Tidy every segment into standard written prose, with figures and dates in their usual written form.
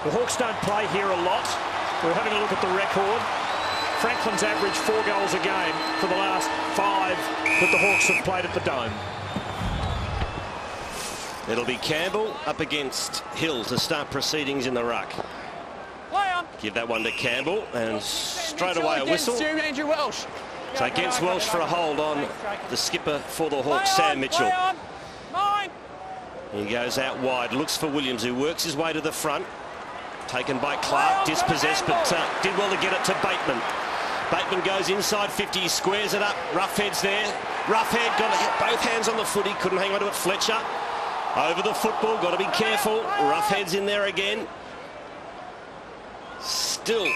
The Hawks don't play here a lot. We're having a look at the record. Franklin's averaged 4 goals a game for the last 5 that the Hawks have played at the Dome. It'll be Campbell up against Hill to start proceedings in the ruck. Give that one to Campbell, and straight away a whistle. So against Welsh for a hold on the skipper for the Hawks, Sam Mitchell. He goes out wide, looks for Williams, who works his way to the front. Taken by Clark, dispossessed, but did well to get it to Bateman. Bateman goes inside 50, he squares it up. Roughhead's there. Roughhead got both hands on the footy, couldn't hang on to it. Fletcher over the football, got to be careful. Roughhead's in there again. Still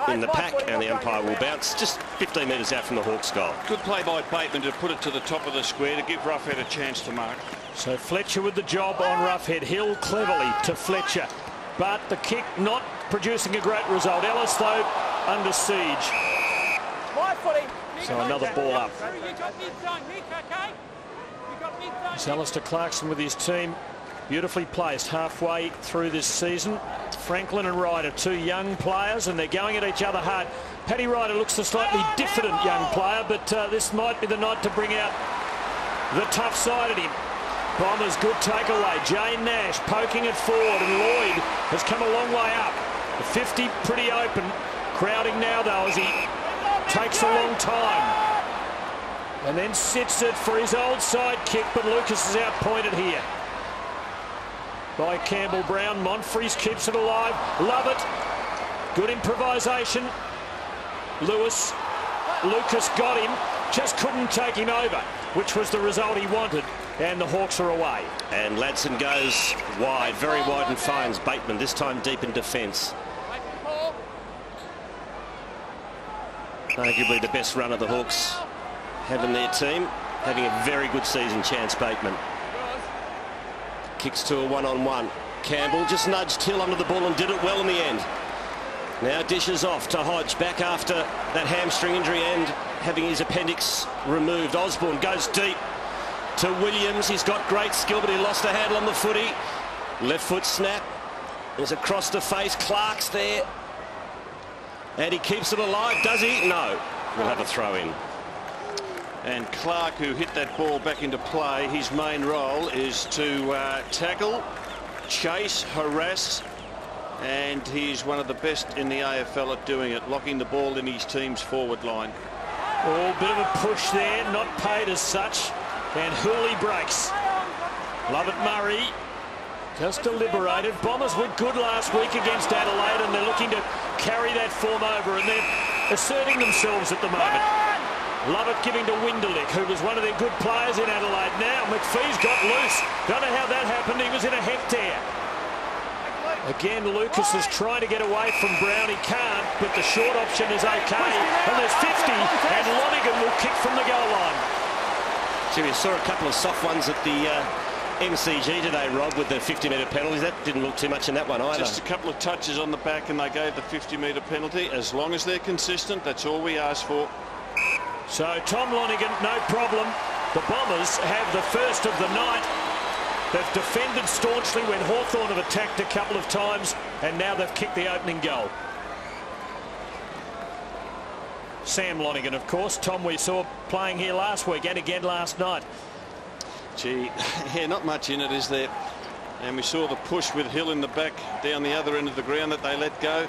in the pack, and the umpire will bounce just 15 metres out from the Hawks' goal. Good play by Bateman to put it to the top of the square to give Roughhead a chance to mark. So Fletcher with the job on Roughhead. Hill cleverly to Fletcher, but the kick not producing a great result. Ellis, though, under siege. So another ball up. It's Alistair Clarkson with his team. Beautifully placed halfway through this season. Franklin and Ryder, 2 young players, and they're going at each other hard. Paddy Ryder looks a slightly diffident young player, but this might be the night to bring out the tough side at him. Bombers, good takeaway. Jane Nash poking it forward, and Lloyd has come a long way up. The 50 pretty open. Crowding now, though, as he takes a long time. And then sits it for his old side kick, but Lucas is outpointed here by Campbell Brown. Monfries keeps it alive. Love it. Good improvisation. Lucas got him, just couldn't take him over, which was the result he wanted, and the Hawks are away. And Ladson goes wide, very wide, and finds Bateman, this time deep in defence. Arguably the best run of the Hawks have in their team, having a very good season, Chance Bateman. Kicks to a one-on-one. Campbell just nudged Hill under the ball and did it well in the end. Now dishes off to Hodge, back after that hamstring injury and having his appendix removed. Osborne goes deep to Williams. He's got great skill, but he lost a handle on the footy. Left foot snap. There's a cross to face. Clark's there. And he keeps it alive, does he? No. We'll have a throw in. And Clark, who hit that ball back into play, his main role is to tackle, chase, harass, and he's one of the best in the AFL at doing it, locking the ball in his team's forward line. Oh, bit of a push there, not paid as such, and Hooley breaks. Lovett Murray just deliberated. Bombers were good last week against Adelaide, and they're looking to carry that form over, and they're asserting themselves at the moment. Lovett giving to Winderlick, who was one of their good players in Adelaide. Now McPhee's got loose. Don't know how that happened. He was in a hectare. Again, Lucas is trying to get away from Brown. He can't, but the short option is okay. And there's 50, and Lonigan will kick from the goal line. So we saw a couple of soft ones at the MCG today, Rob, with the 50-metre penalties. That didn't look too much in that one either. Just a couple of touches on the back, and they gave the 50-metre penalty. As long as they're consistent, that's all we ask for. So Tom Lonigan, no problem. The Bombers have the first of the night. They've defended staunchly when Hawthorn have attacked a couple of times, and now they've kicked the opening goal. Sam Lonigan, of course. Tom, we saw playing here last week and again last night. Gee, yeah, not much in it, is there? And we saw the push with Hill in the back down the other end of the ground that they let go.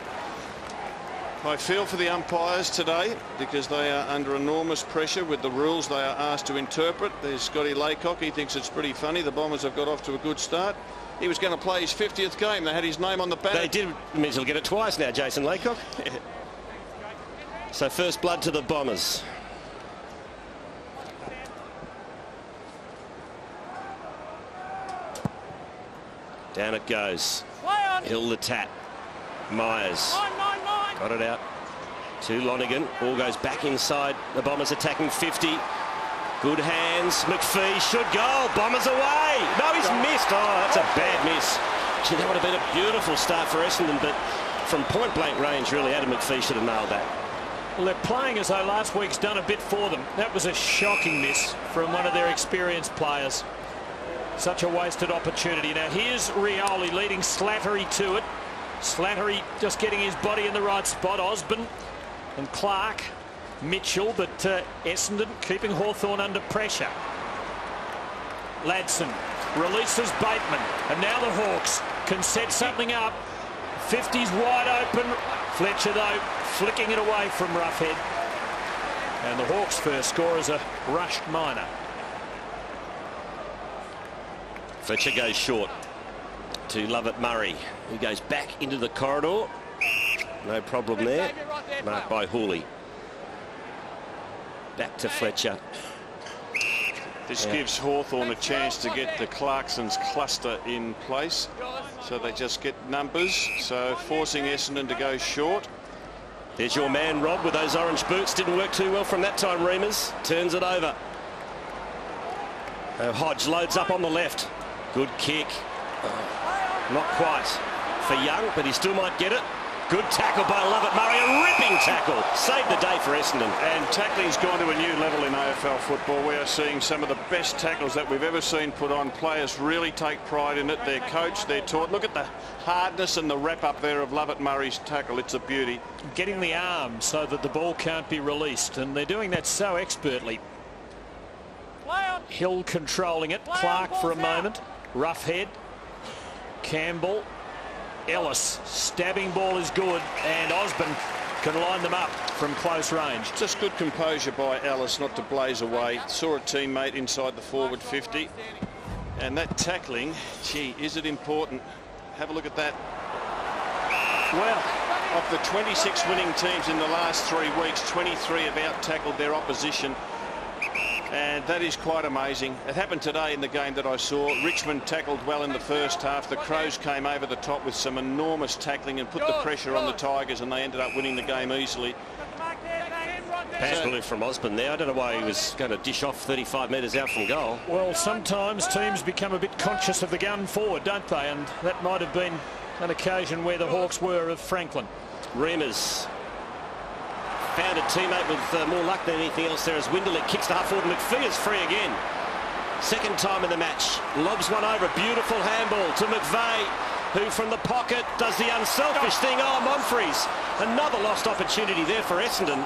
I feel for the umpires today because they are under enormous pressure with the rules they are asked to interpret. There's Scotty Laycock. He thinks it's pretty funny. The Bombers have got off to a good start. He was going to play his 50th game. They had his name on the banner. They did. Means he'll get it twice now, Jason Laycock. So first blood to the Bombers. Down it goes. Hill the tap. Myers. Got it out to Lonigan. Ball goes back inside. The Bombers attacking 50. Good hands. McPhee should go. Bombers away. No, he's missed. Oh, that's a bad miss. Gee, that would have been a beautiful start for Essendon, but from point blank range, really, Adam McPhee should have nailed that. Well, they're playing as though last week's done a bit for them. That was a shocking miss from one of their experienced players. Such a wasted opportunity. Now here's Rioli leading Slattery to it. Slattery just getting his body in the right spot. Osborne and Clark, Mitchell, but Essendon keeping Hawthorn under pressure. Ladson releases Bateman, and now the Hawks can set something up. 50's wide open. Fletcher, though, flicking it away from Roughhead. And the Hawks' first score is a rushed minor. Fletcher goes short to Lovett Murray, who goes back into the corridor. No problem there. Marked by Hooley. Back to Fletcher. This gives Hawthorn a chance to get the Clarkson's cluster in place, so they just get numbers, so forcing Essendon to go short. There's your man, Rob, with those orange boots. Didn't work too well from that time, Reamers. Turns it over. Hodge loads up on the left. Good kick. Not quite for Young, but he still might get it. Good tackle by Lovett Murray. A ripping tackle. Saved the day for Essendon. And tackling's gone to a new level in AFL football. We are seeing some of the best tackles that we've ever seen put on. Players really take pride in it. They're coached, they're taught. Look at the hardness and the wrap up there of Lovett Murray's tackle. It's a beauty. Getting the arm so that the ball can't be released, and they're doing that so expertly. Hill controlling it. Clark for a moment. Roughhead. Campbell. Ellis, stabbing ball is good, and Osborne can line them up from close range. Just good composure by Ellis not to blaze away. Saw a teammate inside the forward 50. And that tackling, gee, is it important? Have a look at that. Well, of the 26 winning teams in the last 3 weeks, 23 have out-tackled their opposition. And that is quite amazing. It happened today in the game that I saw. Richmond tackled well in the first half. The Crows came over the top with some enormous tackling and put the pressure on the Tigers, and they ended up winning the game easily. Pass relief from Osborne there. I don't know why he was going to dish off 35 metres out from goal. Well, sometimes teams become a bit conscious of the gun forward, don't they? And that might have been an occasion where the Hawks were of Franklin. Reamers found a teammate with more luck than anything else there as Winderlich kicks to half forward. McPhee is free again. Second time in the match. Lobs one over. Beautiful handball to McVeigh, who from the pocket does the unselfish thing. Oh, Monfries. Another lost opportunity there for Essendon.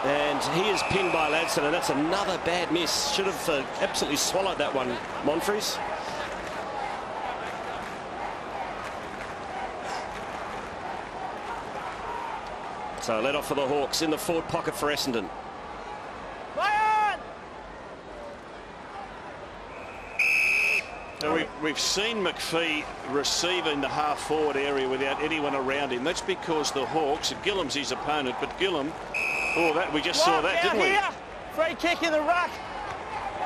And he is pinned by Ladson, and that's another bad miss. Should have absolutely swallowed that one, Monfries. So let off for the Hawks in the forward pocket for Essendon. Now we've seen McPhee receive in the half-forward area without anyone around him. That's because the Hawks, Gillum's his opponent, but Gillum, oh, that we just saw that, didn't we? Free kick in the ruck.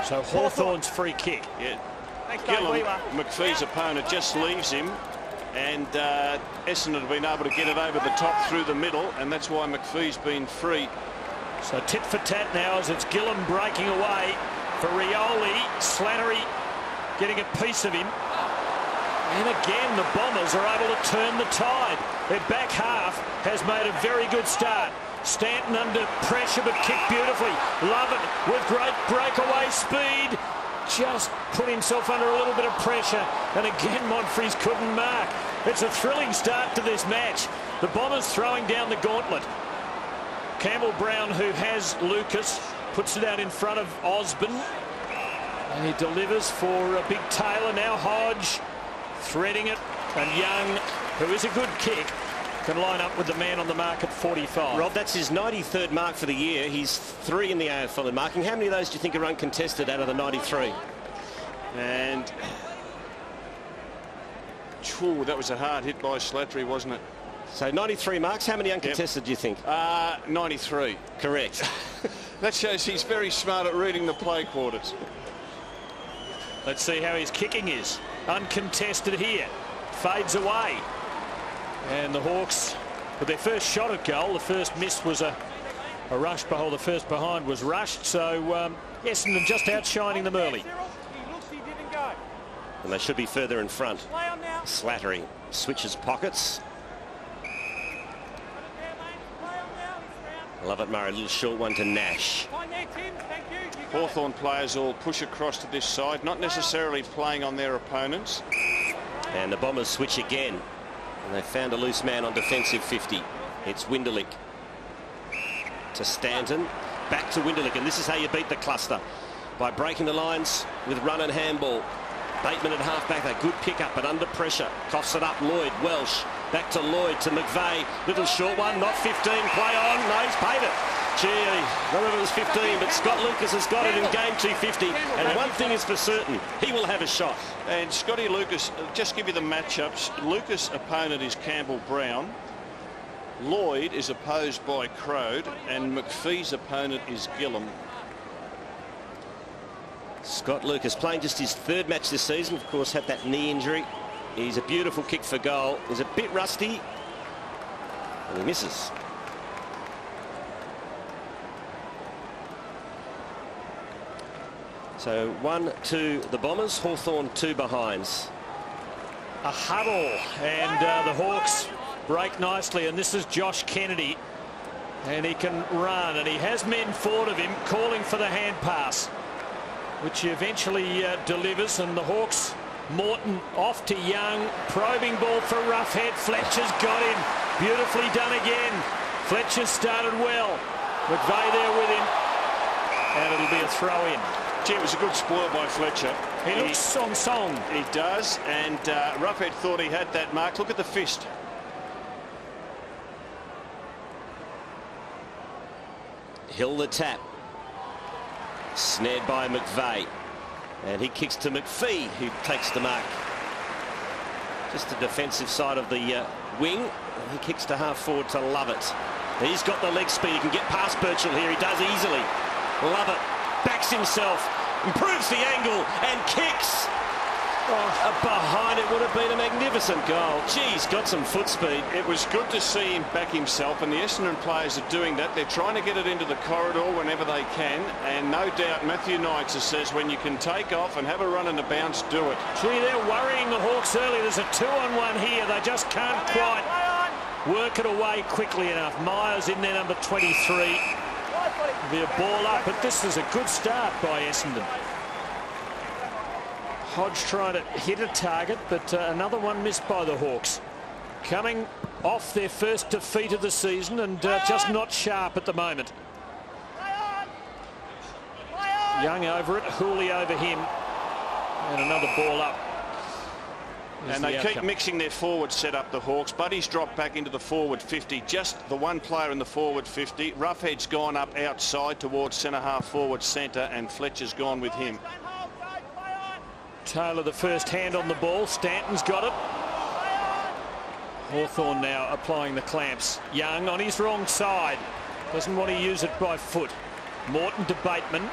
So Hawthorn's free kick. Yeah. Gillum, McPhee's opponent, just leaves him, and Essendon have been able to get it over the top through the middle, and that's why McPhee's been free. So tit for tat now as it's Gillum breaking away for Rioli. Slattery getting a piece of him. And again, the Bombers are able to turn the tide. Their back half has made a very good start. Stanton under pressure, but kicked beautifully. Lovett with great breakaway speed. Just put himself under a little bit of pressure, and again Monfries couldn't mark. It's a thrilling start to this match. The Bombers throwing down the gauntlet. Campbell Brown, who has Lucas, puts it out in front of Osborne, and he delivers for a Big Taylor. Now Hodge threading it, and Young, who is a good kick, can line up with the man on the mark at 45. Rob, that's his 93rd mark for the year. He's 3 in the AFL in marking. How many of those do you think are uncontested out of the 93? And that was a hard hit by Slattery, wasn't it? So 93 marks. How many uncontested do you think? 93. Correct. That shows he's very smart at reading the play quarters. Let's see how his kicking is. Uncontested here. Fades away. And the Hawks, with their first shot at goal, the first miss was a rush behind. The first behind was rushed. So Essendon just outshining them early. And they should be further in front. Slattery switches pockets. Lovett Murray, a little short one to Nash. Hawthorn players all push across to this side, not necessarily playing on their opponents. And the Bombers switch again. And they found a loose man on defensive 50. It's Winderlick to Stanton. Back to Winderlick. And this is how you beat the cluster. By breaking the lines with run and handball. Bateman at half-back. A good pick-up, but under pressure. Coughs it up. Lloyd, Welsh. Back to Lloyd, to McVeigh. Little short one. Not 15. Play on. No, he's paid it. Gee, I don't know if it was 15, but Scott Lucas has got it in game 250. And one thing is for certain, he will have a shot. And Scotty Lucas, just give you the matchups. Lucas' opponent is Campbell Brown. Lloyd is opposed by Crode. And McPhee's opponent is Gillum. Scott Lucas playing just his third match this season. Of course, had that knee injury. He's a beautiful kick for goal. He's a bit rusty. And he misses. So 1-2 the Bombers, Hawthorn 2 behinds. A huddle, and the Hawks break nicely, and this is Josh Kennedy, and he can run, and he has men forward of him calling for the hand pass, which he eventually delivers. And the Hawks, Morton off to Young, probing ball for Roughhead. Fletcher's got him, beautifully done again. Fletcher started well, McVeigh there with him, and it'll be a throw in. Gee, it was a good spoil by Fletcher. He looks song. He does, and Roughhead thought he had that mark. Look at the fist. Hill the tap. Snared by McVeigh. And he kicks to McPhee, who takes the mark. Just the defensive side of the wing. He kicks to half forward to Lovett. He's got the leg speed. He can get past Birchall here. He does easily. Lovett backs himself, improves the angle, and kicks. Behind it would have been a magnificent goal. Geez, got some foot speed. It was good to see him back himself, and the Essendon players are doing that. They're trying to get it into the corridor whenever they can, and no doubt Matthew Knights says when you can take off and have a run and a bounce, do it. Gee, they're worrying the Hawks early. There's a 2-on-1 here. They just can't quite work it away quickly enough. Myers in there, number 23. Be a ball up, but this is a good start by Essendon. Hodge trying to hit a target, but another one missed by the Hawks. Coming off their first defeat of the season, and just not sharp at the moment. Young over it, Hooley over him, and another ball up. And they keep mixing their forward set up, the Hawks. Buddy's dropped back into the forward 50. Just the one player in the forward 50. Roughhead's gone up outside towards centre half forward centre, and Fletcher's gone with him. Taylor the first hand on the ball. Stanton's got it. Hawthorn now applying the clamps. Young on his wrong side. Doesn't want to use it by foot. Morton to Bateman.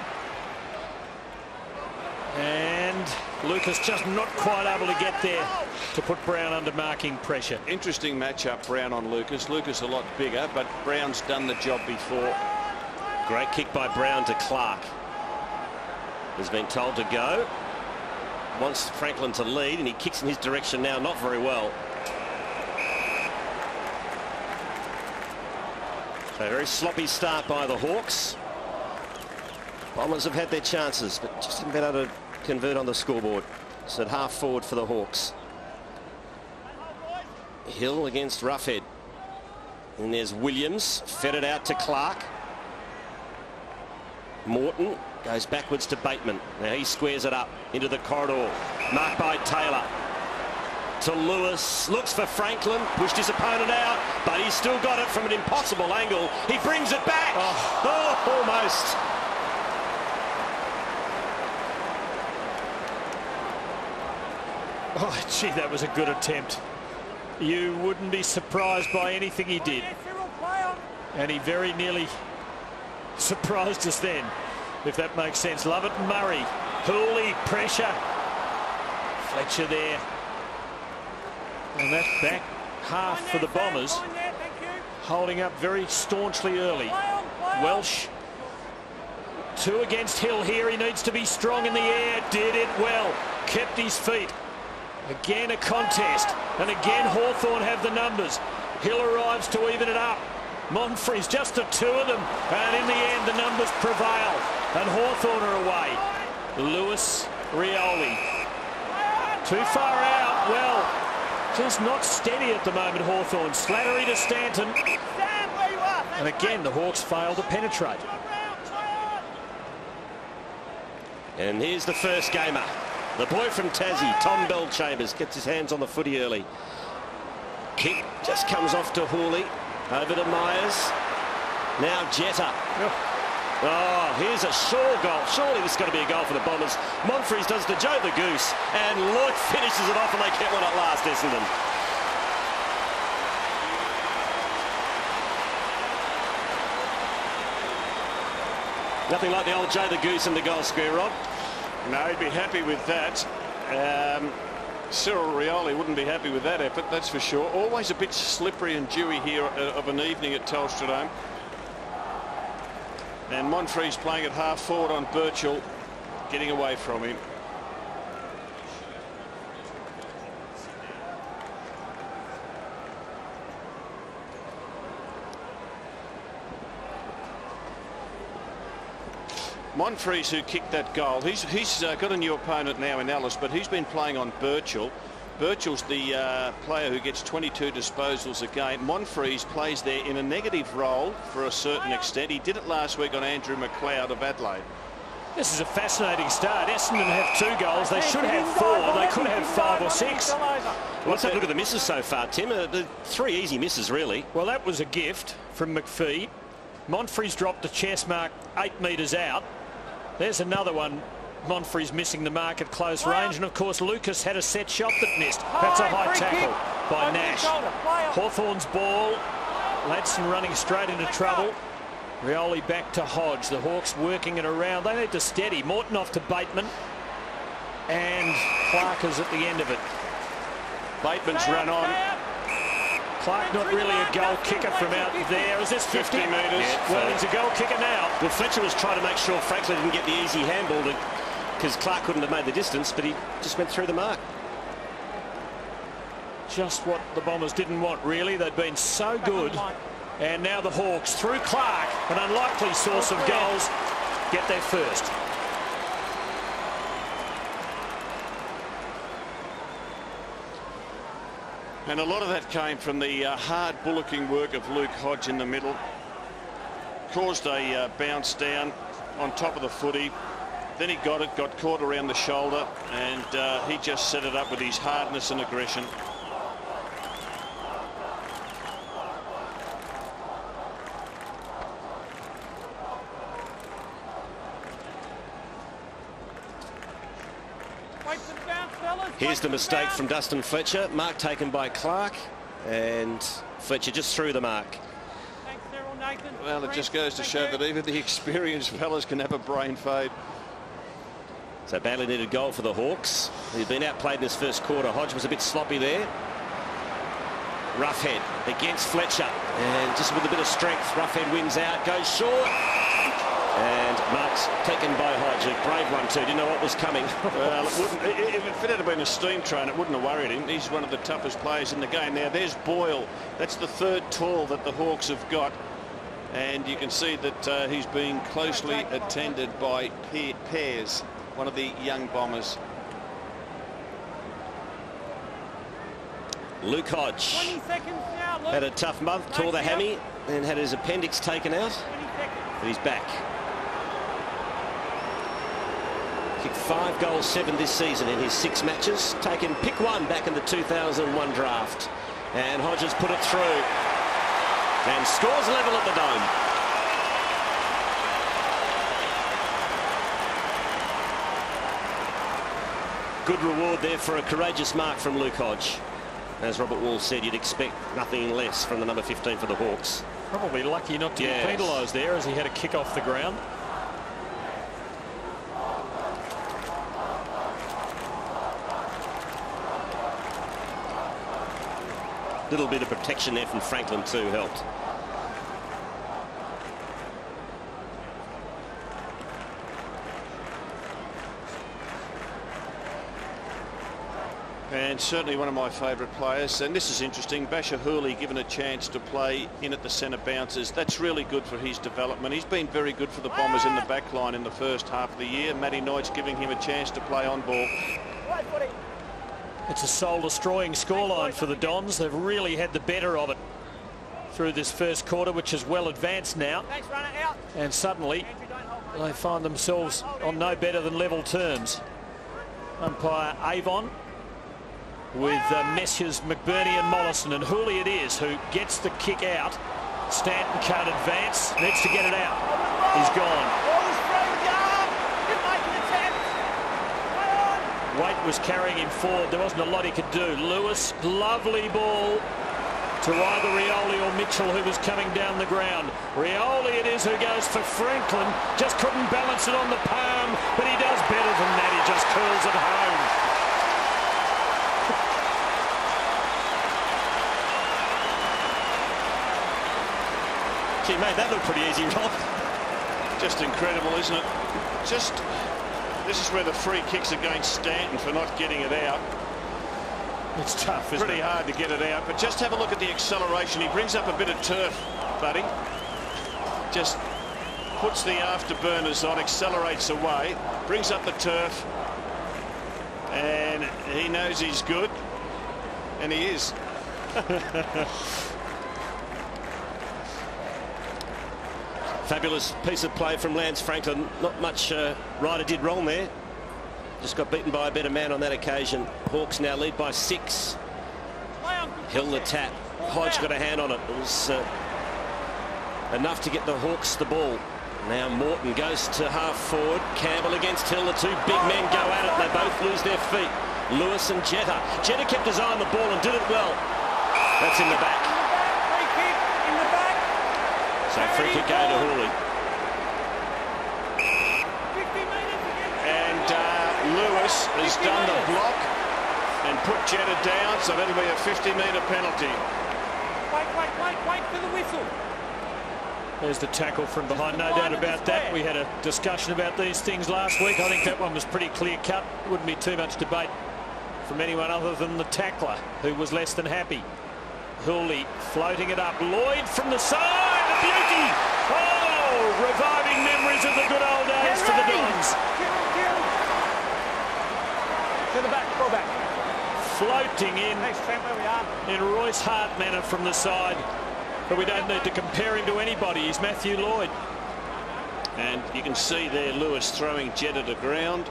And Lucas just not quite able to get there to put Brown under marking pressure. Interesting matchup, Brown on Lucas. Lucas a lot bigger, but Brown's done the job before. Great kick by Brown to Clark. He's been told to go. Wants Franklin to lead, and he kicks in his direction now, not very well. So a very sloppy start by the Hawks. Bombers have had their chances, but just haven't been able to convert on the scoreboard. So at half forward for the Hawks. Hill against Roughhead. And there's Williams, fed it out to Clark. Morton goes backwards to Bateman. Now he squares it up into the corridor. Marked by Taylor. To Lewis. Looks for Franklin. Pushed his opponent out, but he's still got it from an impossible angle. He brings it back. Oh, almost. Oh, gee, that was a good attempt. You wouldn't be surprised by anything he did. And he very nearly surprised us then, if that makes sense. Lovett and Murray. Hooley, pressure. Fletcher there. And that's back half for the Bombers. Holding up very staunchly early. Welsh. 2 against Hill here. He needs to be strong in the air. Did it well. Kept his feet. Again a contest, and again Hawthorn have the numbers. Hill arrives to even it up. Monfries, just the 2 of them, and in the end the numbers prevail, and Hawthorn are away. Lewis, Rioli. Too far out. Well, Just not steady at the moment, Hawthorn. Slattery to Stanton. Stand where you are. And again, the Hawks fail to penetrate. And here's the first gamer. The boy from Tassie, Tom Bell-Chambers, gets his hands on the footy early. Kick just comes off to Hooley. Over to Myers. Now Jetta. Oh, here's a sure goal. Surely this is going to be a goal for the Bombers. Monfries does to Joe the Goose. And Lloyd finishes it off and they get one at last, Essendon. Nothing like the old Joe the Goose in the goal square, Rob. No, he'd be happy with that. Cyril Rioli wouldn't be happy with that effort, that's for sure. Always a bit slippery and dewy here of an evening at Telstra Dome. And Monfries playing at half forward on Birchall, getting away from him. Monfries, who kicked that goal, he's got a new opponent now in Ellis, but he's been playing on Birchall. Birchall's the player who gets 22 disposals a game. Monfries plays there in a negative role for a certain extent. He did it last week on Andrew McLeod of Adelaide. This is a fascinating start. Essendon have 2 goals. They should have 4. They could have 5 or 6. Let's have a look at the misses so far, Tim. 3 easy misses, really. Well, that was a gift from McPhee. Monfries dropped the chest mark 8 metres out. There's another one. Monfries missing the mark at close range. And, of course, Lucas had a set shot that missed. That's a high tackle by Nash. Hawthorn's ball. Ladson running straight into trouble. Rioli back to Hodge. The Hawks working it around. They need to steady. Morton off to Bateman. And Clark is at the end of it. Bateman's run on. Clark not really a goal kicker from out there. Is this 50 metres? Yeah, well, he's a goal kicker now. Well, Fletcher was trying to make sure Franklin didn't get the easy handball because Clark couldn't have made the distance, but he just went through the mark. Just what the Bombers didn't want, really. They'd been so good. And now the Hawks, through Clark, an unlikely source of goals, get there first. And a lot of that came from the hard bullocking work of Luke Hodge in the middle. Caused a bounce down on top of the footy. Then he got caught around the shoulder, and he just set it up with his hardness and aggression. Here's the mistake from Dustin Fletcher. Mark taken by Clark, and Fletcher just threw the mark. Well, it just goes to show that even the experienced fellas can have a brain fade. So badly needed goal for the Hawks. He'd been outplayed in this first quarter. Hodge was a bit sloppy there. Roughhead against Fletcher, and just with a bit of strength, Roughhead wins out, goes short. And marks taken by Hodge. A brave one too. Didn't know what was coming. Well, if it had been a steam train, it wouldn't have worried him. He's one of the toughest players in the game. Now there's Boyle. That's the 3rd tall that the Hawks have got, and you can see that he's being closely attended by Pears, one of the young Bombers. Luke Hodge had a tough month, tore the hammy, and had his appendix taken out, but he's back. Kicked 5 goals, 7 this season in his 6 matches. Taken pick 1 back in the 2001 draft. And Hodges put it through. And scores level at the Dome. Good reward there for a courageous mark from Luke Hodge. As Robert Wall said, you'd expect nothing less from the number 15 for the Hawks. Probably lucky not to get penalised there as he had a kick off the ground. Little bit of protection there from Franklin too helped. And certainly one of my favourite players. And this is interesting. Basher Hooley given a chance to play in at the centre bounces. That's really good for his development. He's been very good for the Bombers in the back line in the first half of the year. Matty Knight's giving him a chance to play on ball. It's a soul-destroying scoreline for the Dons. They've really had the better of it through this first quarter, which is well advanced now. And suddenly they find themselves on no better than level terms. Umpire Avon with Messieurs McBurney and Mollison, and Hooley it is who gets the kick out. Stanton can't advance, needs to get it out. He's gone. Waite was carrying him forward. There wasn't a lot he could do. Lewis, lovely ball to either Rioli or Mitchell, who was coming down the ground. Rioli it is who goes for Franklin. Just couldn't balance it on the palm, but he does better than that. He just curls it home. Gee, mate, that looked pretty easy, Rob. Just incredible, isn't it? This is where the free kick's against Stanton for not getting it out. It's tough, isn't Pretty it? hard to get it out, but just have a look at the acceleration. He brings up a bit of turf, buddy. Just puts the afterburners on, accelerates away, brings up the turf, and he knows he's good, and he is. Fabulous piece of play from Lance Franklin. Not much Ryder did wrong there. Just got beaten by a better man on that occasion. Hawks now lead by 6. Hill the tap. Hodge got a hand on it. It was enough to get the Hawks the ball. Now Morton goes to half forward. Campbell against Hill. The two big men go at it. They both lose their feet. Lewis and Jetta. Jetta kept his eye on the ball and did it well. That's in the back. So free kick going to Hooley. And Lewis has done the block and put Jetta down, so that'll be a 50-metre penalty. Wait for the whistle. There's the tackle from behind, no doubt about that. We had a discussion about these things last week. I think that one was pretty clear-cut. Wouldn't be too much debate from anyone other than the tackler, who was less than happy. Hooley floating it up. Lloyd from the side. A beauty. Oh, reviving memories of the good old days for the Dons. To the back, go back. Floating in Thanks, Trent, where we are. in Royce Hart manner from the side. But we don't need to compare him to anybody. He's Matthew Lloyd. And you can see there Lewis throwing Jetta to ground.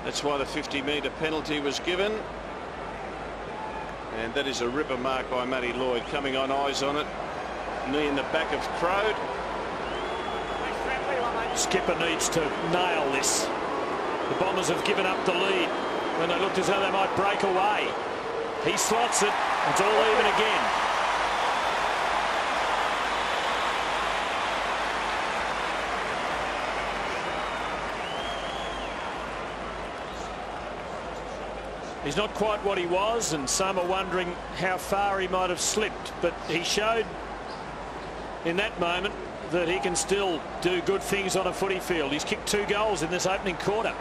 That's why the 50-metre penalty was given. And that is a ripper mark by Matty Lloyd, coming on, eyes on it. Knee in the back of Crode. Skipper needs to nail this. The Bombers have given up the lead when they looked as though they might break away. He slots it. It's all even again. He's not quite what he was, and some are wondering how far he might have slipped, but he showed in that moment that he can still do good things on a footy field. He's kicked 2 goals in this opening quarter.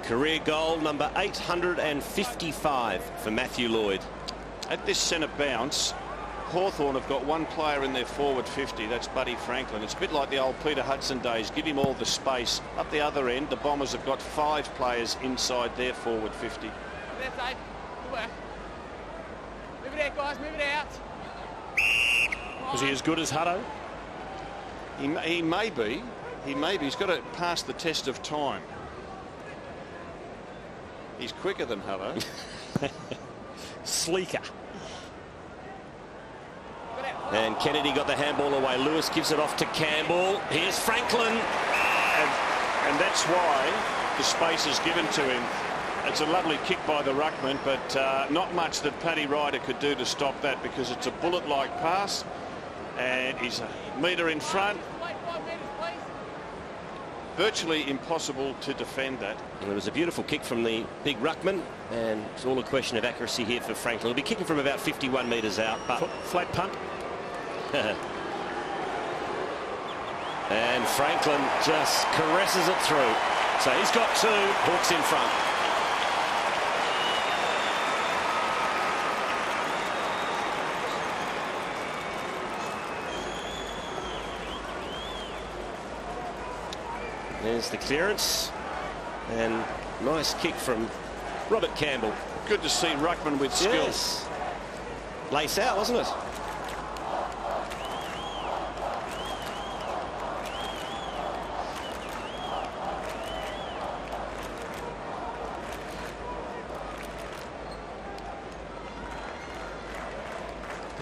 Career goal number 855 for Matthew Lloyd. At this centre bounce, Hawthorn have got one player in their forward 50. That's Buddy Franklin. It's a bit like the old Peter Hudson days. Give him all the space. Up the other end, the Bombers have got 5 players inside their forward 50. That's safe. Good work. Move it out, guys. Move it out. Was he as good as Hutto? He may be. He may be. He's got to pass the test of time. He's quicker than Hutto. Sleeker. And Kennedy got the handball away. Lewis gives it off to Campbell. Here's Franklin. And that's why the space is given to him. It's a lovely kick by the ruckman, but not much that Paddy Ryder could do to stop that, because it's a bullet-like pass, and he's a metre in front. Virtually impossible to defend that. And it was a beautiful kick from the big ruckman, and it's all a question of accuracy here for Franklin. He'll be kicking from about 51 metres out, but Flat punt. And Franklin just caresses it through. So he's got 2. Hawks in front. There's the clearance. And nice kick from Robert Campbell. Good to see ruckman with skill. Yes. Lace out, wasn't it?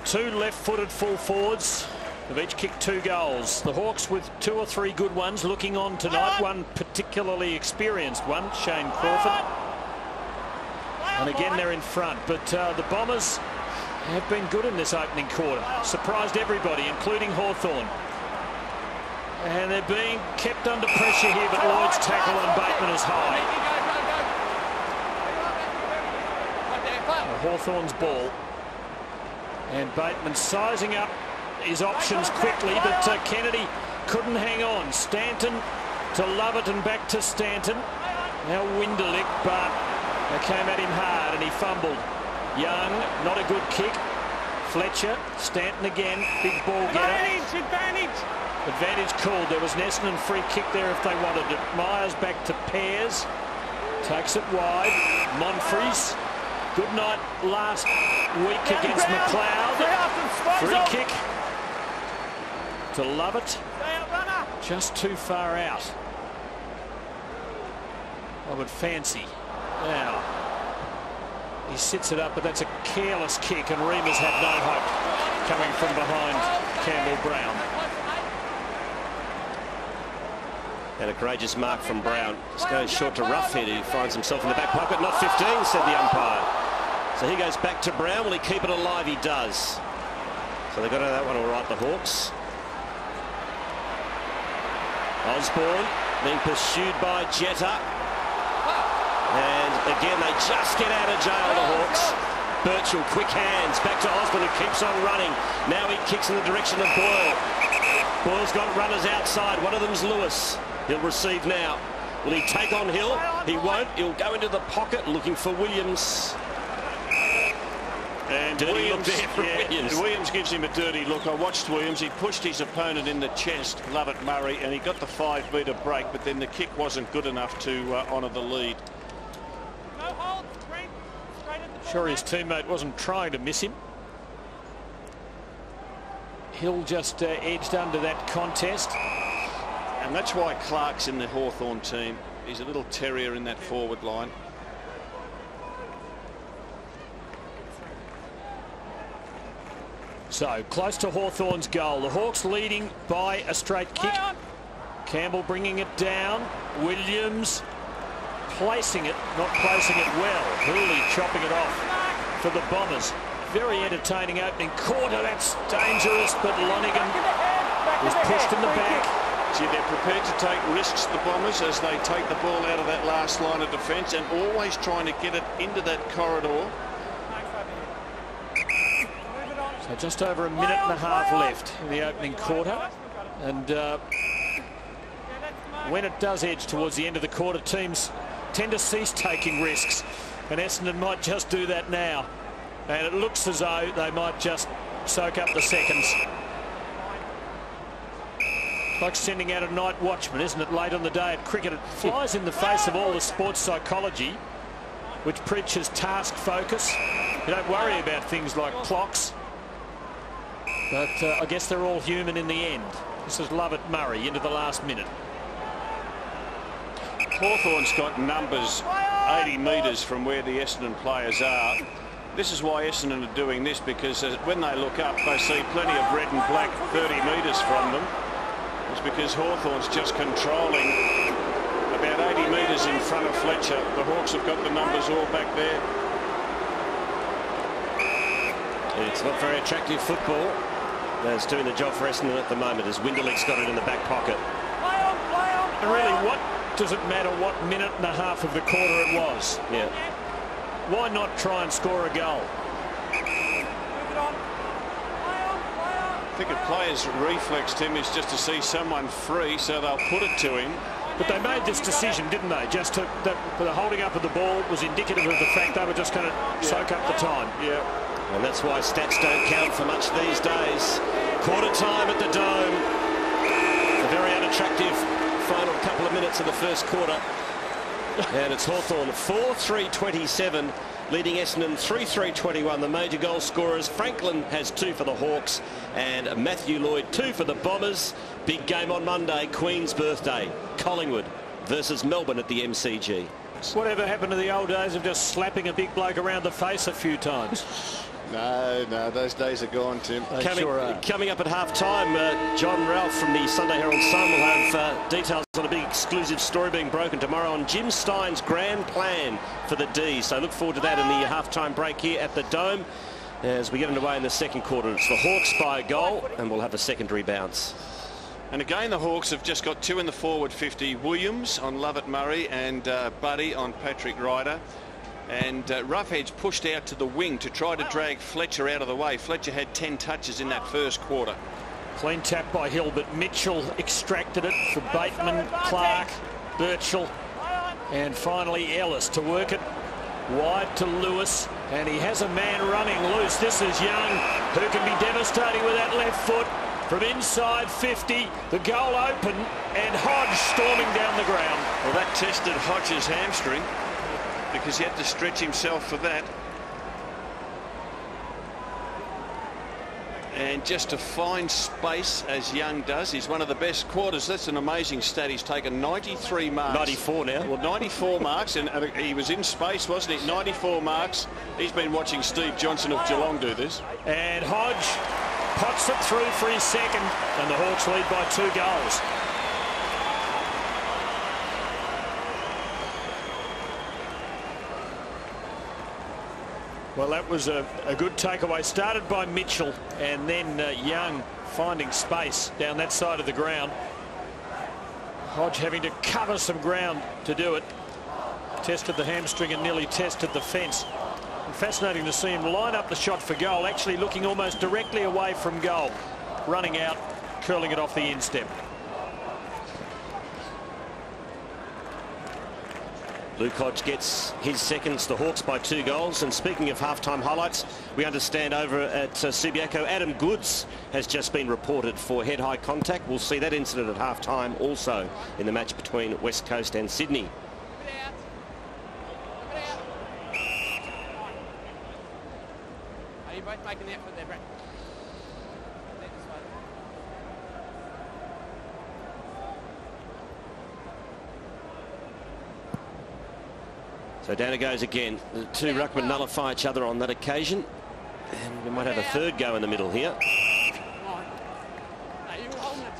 Two left-footed full forwards have each kicked 2 goals. The Hawks with 2 or 3 good ones looking on tonight. One particularly experienced one, Shane Crawford. And again they're in front. But the Bombers have been good in this opening quarter. Surprised everybody, including Hawthorn. And they're being kept under pressure here, but Lloyd's tackle on Bateman is high. Hawthorn's ball. And Bateman sizing up his options quickly, but Kennedy couldn't hang on. Stanton to Lovett and back to Stanton. Now Winderlick, but they came at him hard and he fumbled. Young, not a good kick. Fletcher, Stanton again, big ball getter. Advantage called. There was an Essendon free kick there if they wanted it. Myers back to Pears. Takes it wide. Monfries. Good night last week against McLeod. Free kick to Lovett. Just too far out. I would fancy. Now, he sits it up, but that's a careless kick, and Remus had no hope coming from behind Campbell Brown. And a courageous mark from Brown. Just goes short to Roughhead. He finds himself in the back pocket. Not 15, said the umpire. So he goes back to Brown. Will he keep it alive? He does. So they got that one all right, the Hawks. Osborne being pursued by Jetta. And again, they just get out of jail, the Hawks. Birchall, quick hands, back to Osborne, who keeps on running. Now he kicks in the direction of Boyle. Boyle's got runners outside. One of them's Lewis. He'll receive now. Will he take on Hill? He won't. He'll go into the pocket looking for Williams. And dirty look there from Williams. Williams gives him a dirty look. I watched Williams. He pushed his opponent in the chest, Lovett Murray, and he got the 5-metre break, but then the kick wasn't good enough to honour the lead. Sure, his teammate wasn't trying to miss him. Hill just edged under that contest. And that's why Clark's in the Hawthorn team. He's a little terrier in that forward line. So close to Hawthorn's goal. The Hawks leading by a straight kick. Campbell bringing it down. Williams placing it, not placing it well. Hooley chopping it off for the Bombers. Very entertaining opening quarter. That's dangerous, but Lonigan is pushed in the back. See, they're prepared to take risks, the Bombers, as they take the ball out of that last line of defence and always trying to get it into that corridor. So just over a minute and a half left in the opening quarter. And when it does edge towards the end of the quarter, teams tend to cease taking risks. And Essendon might just do that now. And it looks as though they might just soak up the seconds. Like sending out a night watchman, isn't it, late on the day at cricket? It flies in the face of all the sports psychology, which preaches task focus. You don't worry about things like clocks. But I guess they're all human in the end. This is Lovett Murray into the last minute. Hawthorn's got numbers 80 metres from where the Essendon players are. This is why Essendon are doing this, because when they look up, they see plenty of red and black 30 metres from them. It's because Hawthorn's just controlling about 80 metres in front of Fletcher. The Hawks have got the numbers all back there. It's not very attractive football. That's doing the job for Essendon at the moment, as Winderlick's got it in the back pocket. And really, what does it matter what minute and a half of the quarter it was? Yeah. Why not try and score a goal? I think a player's reflex, Tim, is just to see someone free, so they'll put it to him. But they made this decision, didn't they? Just to the holding up of the ball was indicative of the fact they were just going to soak up the time. Yeah. And that's why stats don't count for much these days. Quarter time at the Dome. A very unattractive final couple of minutes of the first quarter. And it's Hawthorn 4-3-27, leading Essendon 3-3-21. The major goal scorers, Franklin has 2 for the Hawks and Matthew Lloyd 2 for the Bombers. Big game on Monday, Queen's birthday. Collingwood versus Melbourne at the MCG. Whatever happened to the old days of just slapping a big bloke around the face a few times? No, those days are gone, Tim. Coming up at half-time, John Ralph from the Sunday Herald Sun will have details on a big exclusive story being broken tomorrow on Jim Stein's grand plan for the D. So look forward to that in the half-time break here at the Dome as we get underway in the second quarter. It's the Hawks by a goal, and we'll have a secondary bounce. And again, the Hawks have just got 2 in the forward 50. Williams on Lovett Murray and Buddy on Patrick Ryder. And Roughhead's pushed out to the wing to try to drag Fletcher out of the way. Fletcher had 10 touches in that first quarter. Clean tap by Hill, but Mitchell extracted it for Bateman, Clark, Birchall, and finally Ellis to work it wide to Lewis. And he has a man running loose. This is Young, who can be devastating with that left foot. From inside 50, the goal open, and Hodge storming down the ground. Well, that tested Hodge's hamstring, because he had to stretch himself for that. And just to find space as Young does, he's one of the best quarters. That's an amazing stat. He's taken 93 marks. 94 now. Well, 94 marks, and he was in space, wasn't he? 94 marks. He's been watching Steve Johnson of Geelong do this. And Hodge pots it through for his second, and the Hawks lead by 2 goals. Well, that was a good takeaway. Started by Mitchell, and then Young finding space down that side of the ground. Hodge having to cover some ground to do it. Tested the hamstring and nearly tested the fence. And fascinating to see him line up the shot for goal, actually looking almost directly away from goal. Running out, curling it off the instep. Luke Hodge gets his seconds, the Hawks by 2 goals. And speaking of halftime highlights, we understand over at Subiaco, Adam Goods has just been reported for head-high contact. We'll see that incident at halftime also in the match between West Coast and Sydney. Are you both making the effort there, Brent? So down it goes again. The 2 ruckmen nullify each other on that occasion. And we might have a third go in the middle here.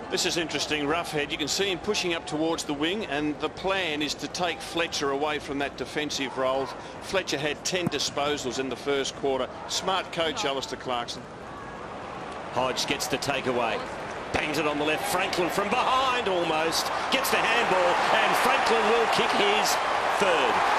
This is interesting. Roughhead, you can see him pushing up towards the wing, and the plan is to take Fletcher away from that defensive role. Fletcher had 10 disposals in the first quarter. Smart coach, Alistair Clarkson. Hodge gets the takeaway. Bangs it on the left. Franklin from behind almost. Gets the handball, and Franklin will kick his 3rd.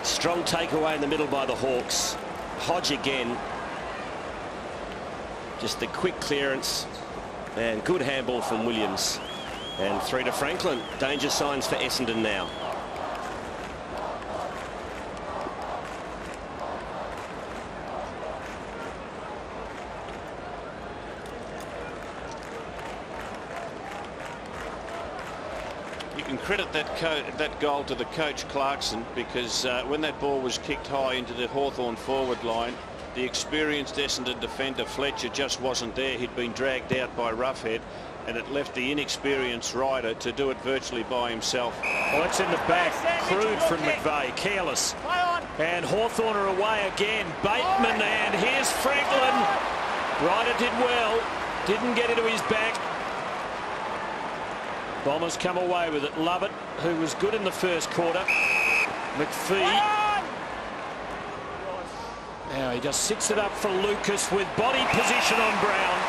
Strong takeaway in the middle by the Hawks. Hodge again. Just the quick clearance and good handball from Williams. And 3 to Franklin. Danger signs for Essendon now. You can credit that goal to the coach Clarkson, because when that ball was kicked high into the Hawthorn forward line, the experienced Essendon defender Fletcher just wasn't there. He'd been dragged out by Roughhead, and it left the inexperienced Ryder to do it virtually by himself. Well, it's in the back. Crude from McVeigh. Careless. And Hawthorn are away again. Bateman, and here's Franklin. Ryder did well. Didn't get into his back. Bombers come away with it. Lovett, who was good in the first quarter. McPhee. Now he just sits it up for Lucas with body position on Brown.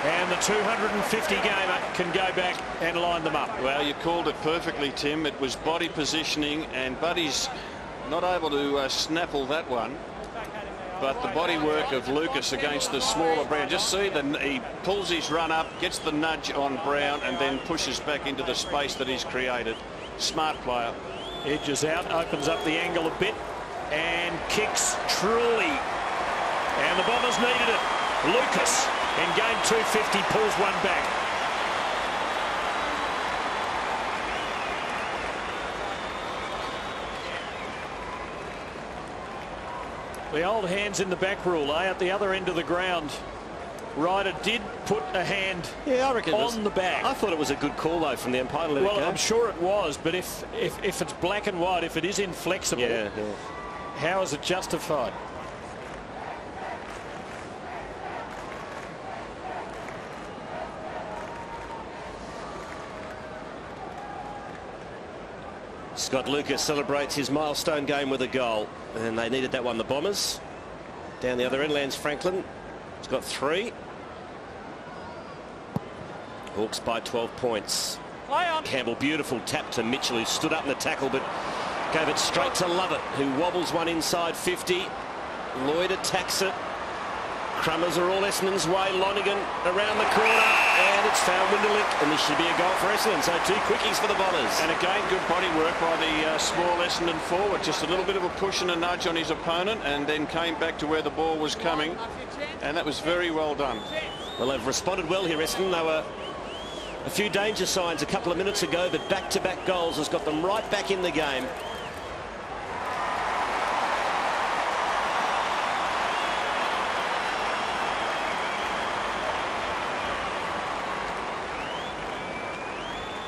And the 250 gamer can go back and line them up. Well, you called it perfectly, Tim. It was body positioning, and Buddy's not able to snaffle that one. But the body work of Lucas against the smaller Brown. Just see that he pulls his run up, gets the nudge on Brown, and then pushes back into the space that he's created. Smart player. Edges out, opens up the angle a bit, and kicks truly. And the Bombers needed it. Lucas in game 250 pulls one back. The old hands in the back rule, at the other end of the ground. Ryder did put a hand I reckon on the back. I thought it was a good call, though, from the umpire to let it go. Well, I'm sure it was, but if it's black and white, if it is inflexible, how is it justified? Scott Lucas celebrates his milestone game with a goal, and they needed that one, the Bombers. Down the other end lands Franklin. He's got 3. Hawks by 12 points. Campbell, beautiful tap to Mitchell, who stood up in the tackle but gave it straight to Lovett, who wobbles one inside 50. Lloyd attacks it. Crummers are all Essendon's way. Lonigan around the corner, and it's found Winderlick, and this should be a goal for Essendon. So 2 quickies for the Bombers. And again, good body work by the small Essendon forward. Just a little bit of a push and a nudge on his opponent, and then came back to where the ball was coming, and that was very well done. Well, they've responded well here, Essendon. They were a few danger signs a couple of minutes ago, but back-to-back goals has got them right back in the game.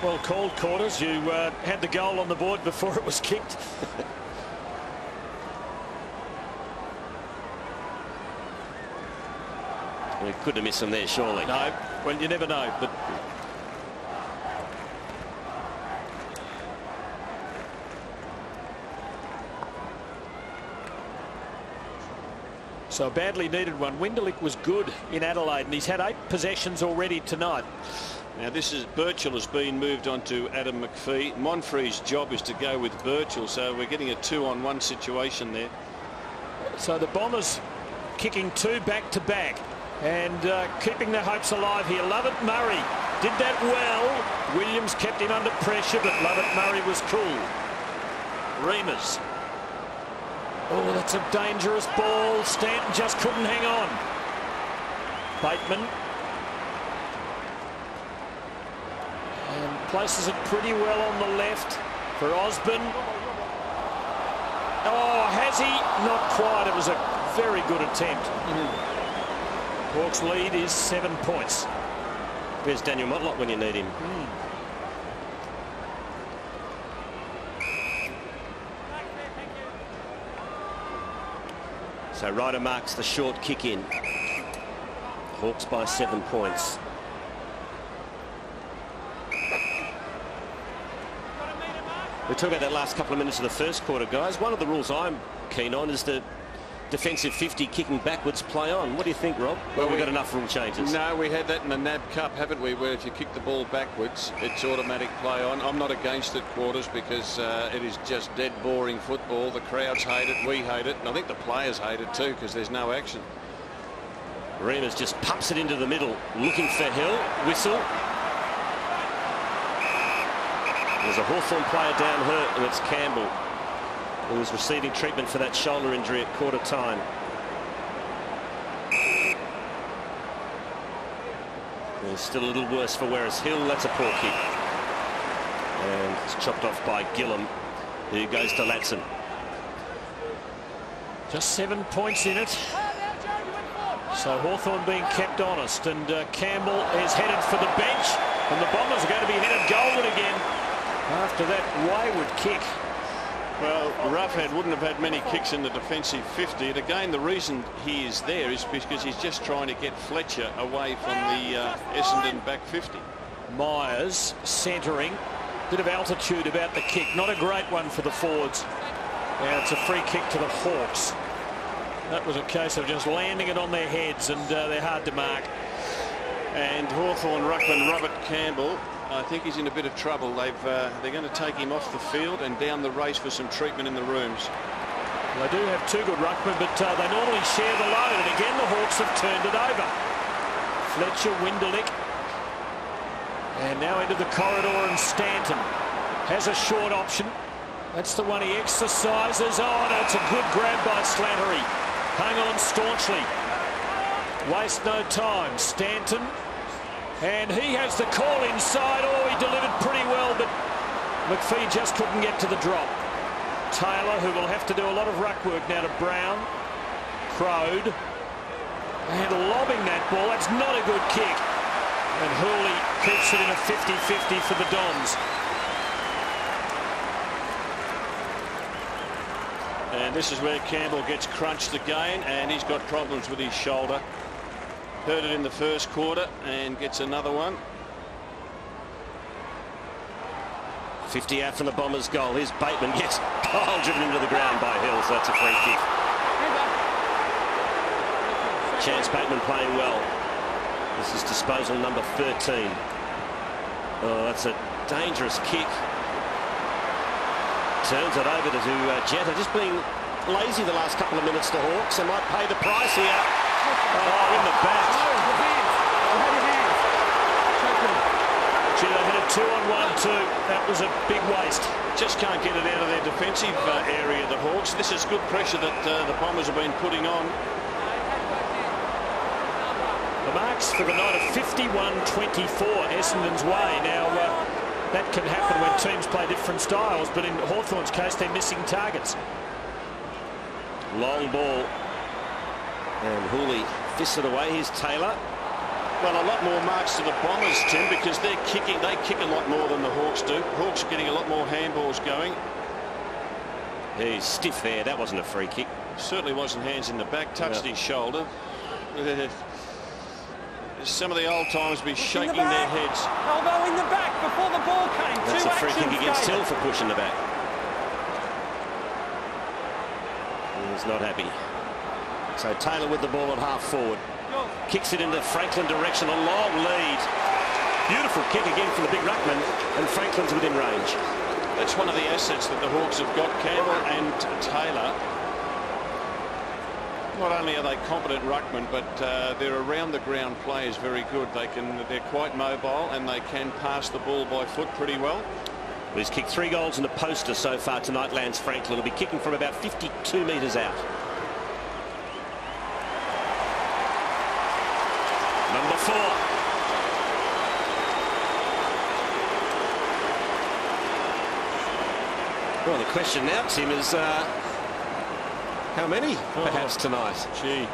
Well called, Quarters. You had the goal on the board before it was kicked. We couldn't have missed them there, surely. No, well, you never know. But so a badly needed one. Winderlick was good in Adelaide, and he's had 8 possessions already tonight. Now this is Birchall has been moved on to Adam McPhee. Monfrey's job is to go with Birchall, so we're getting a 2-on-1 situation there. So the Bombers kicking 2 back-to-back and keeping their hopes alive here. Lovett Murray did that well. Williams kept him under pressure, but Lovett Murray was cool. Reamers. Oh, that's a dangerous ball. Stanton just couldn't hang on. Bateman. And places it pretty well on the left for Osborne. Oh, has he? Not quite. It was a very good attempt. Hawks lead is 7 points. There's Daniel Motlop when you need him. So Ryder marks the short kick in. Hawks by 7 points. We talk about that last couple of minutes of the first quarter, guys. One of the rules I'm keen on is the defensive 50 kicking backwards play on. What do you think, Rob? Well, we've got enough rule changes. No, we had that in the NAB Cup, haven't we, where if you kick the ball backwards, it's automatic play on. I'm not against it, Quarters, because it is just dead boring football. The crowds hate it, we hate it, and I think the players hate it too, because there's no action. Reamers just pumps it into the middle, looking for Hill. Whistle. There's a Hawthorn player down hurt, and it's Campbell, who was receiving treatment for that shoulder injury at quarter time. And it's still a little worse for Werris Hill. That's a poor kick. And it's chopped off by Gillum, who goes to Latson. Just 7 points in it. So Hawthorn being kept honest, and Campbell is headed for the bench, and the Bombers are going to be headed goalward again after that wayward kick. Well, Roughhead wouldn't have had many kicks in the defensive 50. And again, the reason he is there is because he's just trying to get Fletcher away from the Essendon back 50. Myers centering. Bit of altitude about the kick. Not a great one for the forwards. Now it's a free kick to the Hawks. That was a case of just landing it on their heads, and they're hard to mark. And Hawthorn ruckman Robert Campbell, I think he's in a bit of trouble. They're going to take him off the field and down the race for some treatment in the rooms. They do have 2 good ruckmen, but they normally share the load, and again the Hawks have turned it over. Fletcher, Winderlick, and now into the corridor, and Stanton has a short option. That's the one he exercises. Oh, no, it's a good grab by Slattery. Hung on staunchly. Waste no time. Stanton. And he has the call inside. Oh, he delivered pretty well, but McPhee just couldn't get to the drop. Taylor, who will have to do a lot of ruck work now to Brown. Crowed. And lobbing that ball. That's not a good kick. And Hooley keeps it in a 50-50 for the Dons. And this is where Campbell gets crunched again, and he's got problems with his shoulder. Hurt it in the first quarter and gets another one. 50 out from the Bombers' goal. Here's Bateman, gets driven into the ground by Hill, so that's a free kick. Chance Bateman playing well. This is disposal number 13. Oh, that's a dangerous kick. Turns it over to Jetta, just being lazy the last couple of minutes to Hawks. They might pay the price here. Oh, in the back. Gee, they had a 2-on-1 too. That was a big waste. Just can't get it out of their defensive area, the Hawks. This is good pressure that the Bombers have been putting on. The marks for the night of 51-24 Essendon's way. Now, that can happen when teams play different styles, but in Hawthorn's case, they're missing targets. Long ball. And Hooley fists it away. Here's Taylor. Well, a lot more marks to the Bombers, Tim, because they're kicking. They kick a lot more than the Hawks do. Hawks are getting a lot more handballs going. He's stiff there. That wasn't a free kick. Certainly wasn't hands in the back. Touched his shoulder. Some of the old timers be shaking their heads. Elbow in the back before the ball came. That's a free kick against Hill for pushing the back. He's not happy. So Taylor with the ball at half forward. Kicks it into Franklin direction. A long lead. Beautiful kick again from the big ruckman, and Franklin's within range. That's one of the assets that the Hawks have got, Campbell and Taylor. Not only are they competent ruckmen, but they're around the ground players very good. They're quite mobile, and they can pass the ball by foot pretty well. Well, he's kicked 3 goals and a poster so far tonight, Lance Franklin. Will be kicking from about 52 metres out. Number 4. Well, the question now, Tim, is how many perhaps tonight? Gee.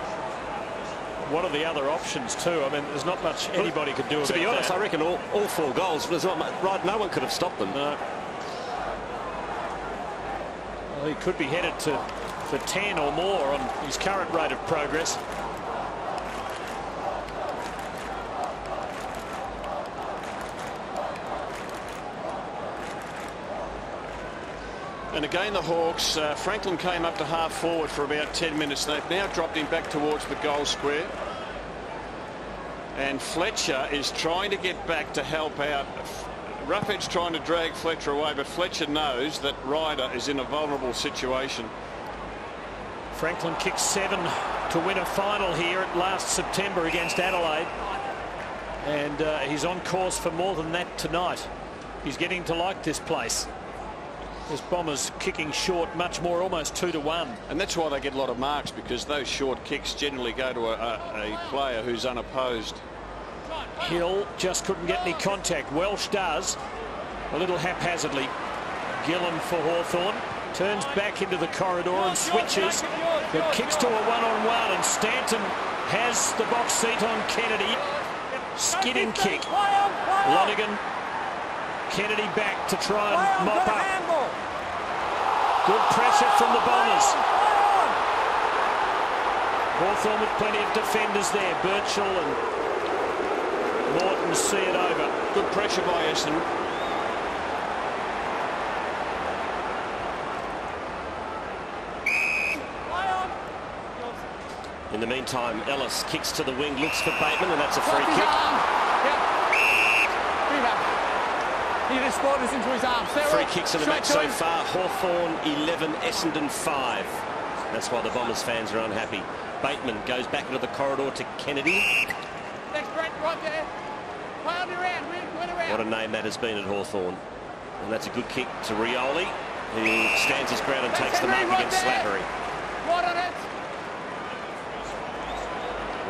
What are the other options too? I mean, there's not much anybody could do about that. To be honest, I reckon all 4 goals. There's not much, right? No one could have stopped them. No. Well, he could be headed for 10 or more on his current rate of progress. And again, the Hawks, Franklin came up to half forward for about 10 minutes. They've now dropped him back towards the goal square. And Fletcher is trying to get back to help out. Roughhead's trying to drag Fletcher away, but Fletcher knows that Ryder is in a vulnerable situation. Franklin kicked 7 to win a final here at last September against Adelaide. And he's on course for more than that tonight. He's getting to like this place. This Bombers kicking short much more, almost 2-1. And that's why they get a lot of marks, because those short kicks generally go to a player who's unopposed. Hill just couldn't get any contact. Welsh does. A little haphazardly. Gillen for Hawthorn. Turns back into the corridor and switches. But kicks to a 1-on-1, and Stanton has the box seat on Kennedy. Skidding kick. Lonergan. Kennedy back to try and mop up. Good pressure from the Bombers. Hawthorn with plenty of defenders there. Birchall and Morton see it over. Good pressure by Essendon. In the meantime, Ellis kicks to the wing, looks for Bateman, and that's a free kick. He just scored this into his arm. Free kicks in the match so far. Hawthorn 11, Essendon 5. That's why the Bombers fans are unhappy. Bateman goes back into the corridor to Kennedy. Thanks, Brett. Right there. Play on your round. Win around. What a name that has been at Hawthorn. And that's a good kick to Rioli. who stands his ground and takes the mark against Slattery. Right on it.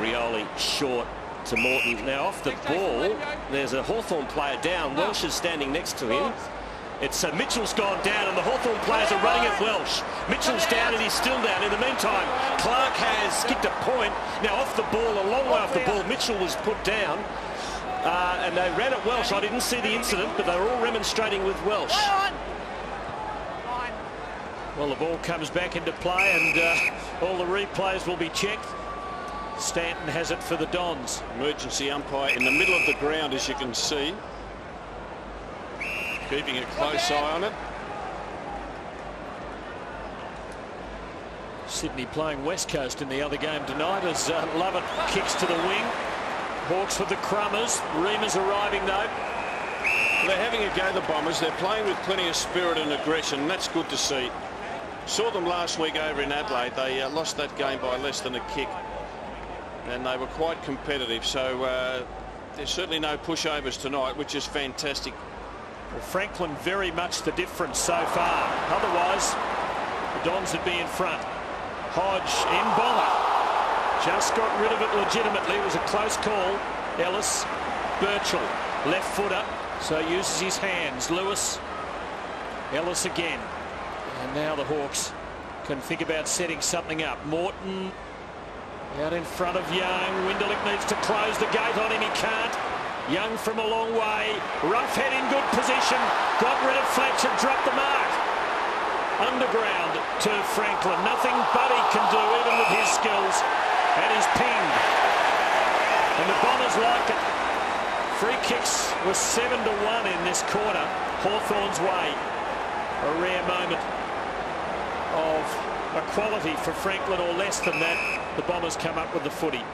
Rioli short to Morton. Now off the ball, there's a Hawthorn player down. Welsh is standing next to him. It's Mitchell's gone down and the Hawthorn players are running at Welsh. Mitchell's down and he's still down. In the meantime, Clark has kicked a point. Now off the ball, a long way off the ball, Mitchell was put down. And they ran at Welsh. I didn't see the incident, but they were all remonstrating with Welsh. Well, the ball comes back into play and all the replays will be checked. Stanton has it for the Dons. Emergency umpire in the middle of the ground, as you can see. Keeping a close eye on it. Sydney playing West Coast in the other game tonight as Lovett kicks to the wing. Hawks with the Crummers. Reema's arriving though. They're having a go, the Bombers. They're playing with plenty of spirit and aggression. That's good to see. Saw them last week over in Adelaide. They lost that game by less than a kick. And they were quite competitive. So there's certainly no pushovers tonight, which is fantastic. Well, Franklin very much the difference so far. Otherwise, the Dons would be in front. Hodge in bomber. Just got rid of it legitimately. It was a close call. Ellis, Birchall, left footer, so uses his hands. Lewis, Ellis again. And now the Hawks can think about setting something up. Morton out in front of Young. Winderlich needs to close the gate on him. He can't. Young from a long way. Roughhead in good position. Got rid of Fletcher. Dropped the mark. Underground to Franklin. Nothing Buddy can do, even with his skills. And he's pinged. And the Bombers like it. Free kicks were 7-1 in this quarter. Hawthorn's way. A rare moment of equality for Franklin, or less than that. The Bombers come up with the footy.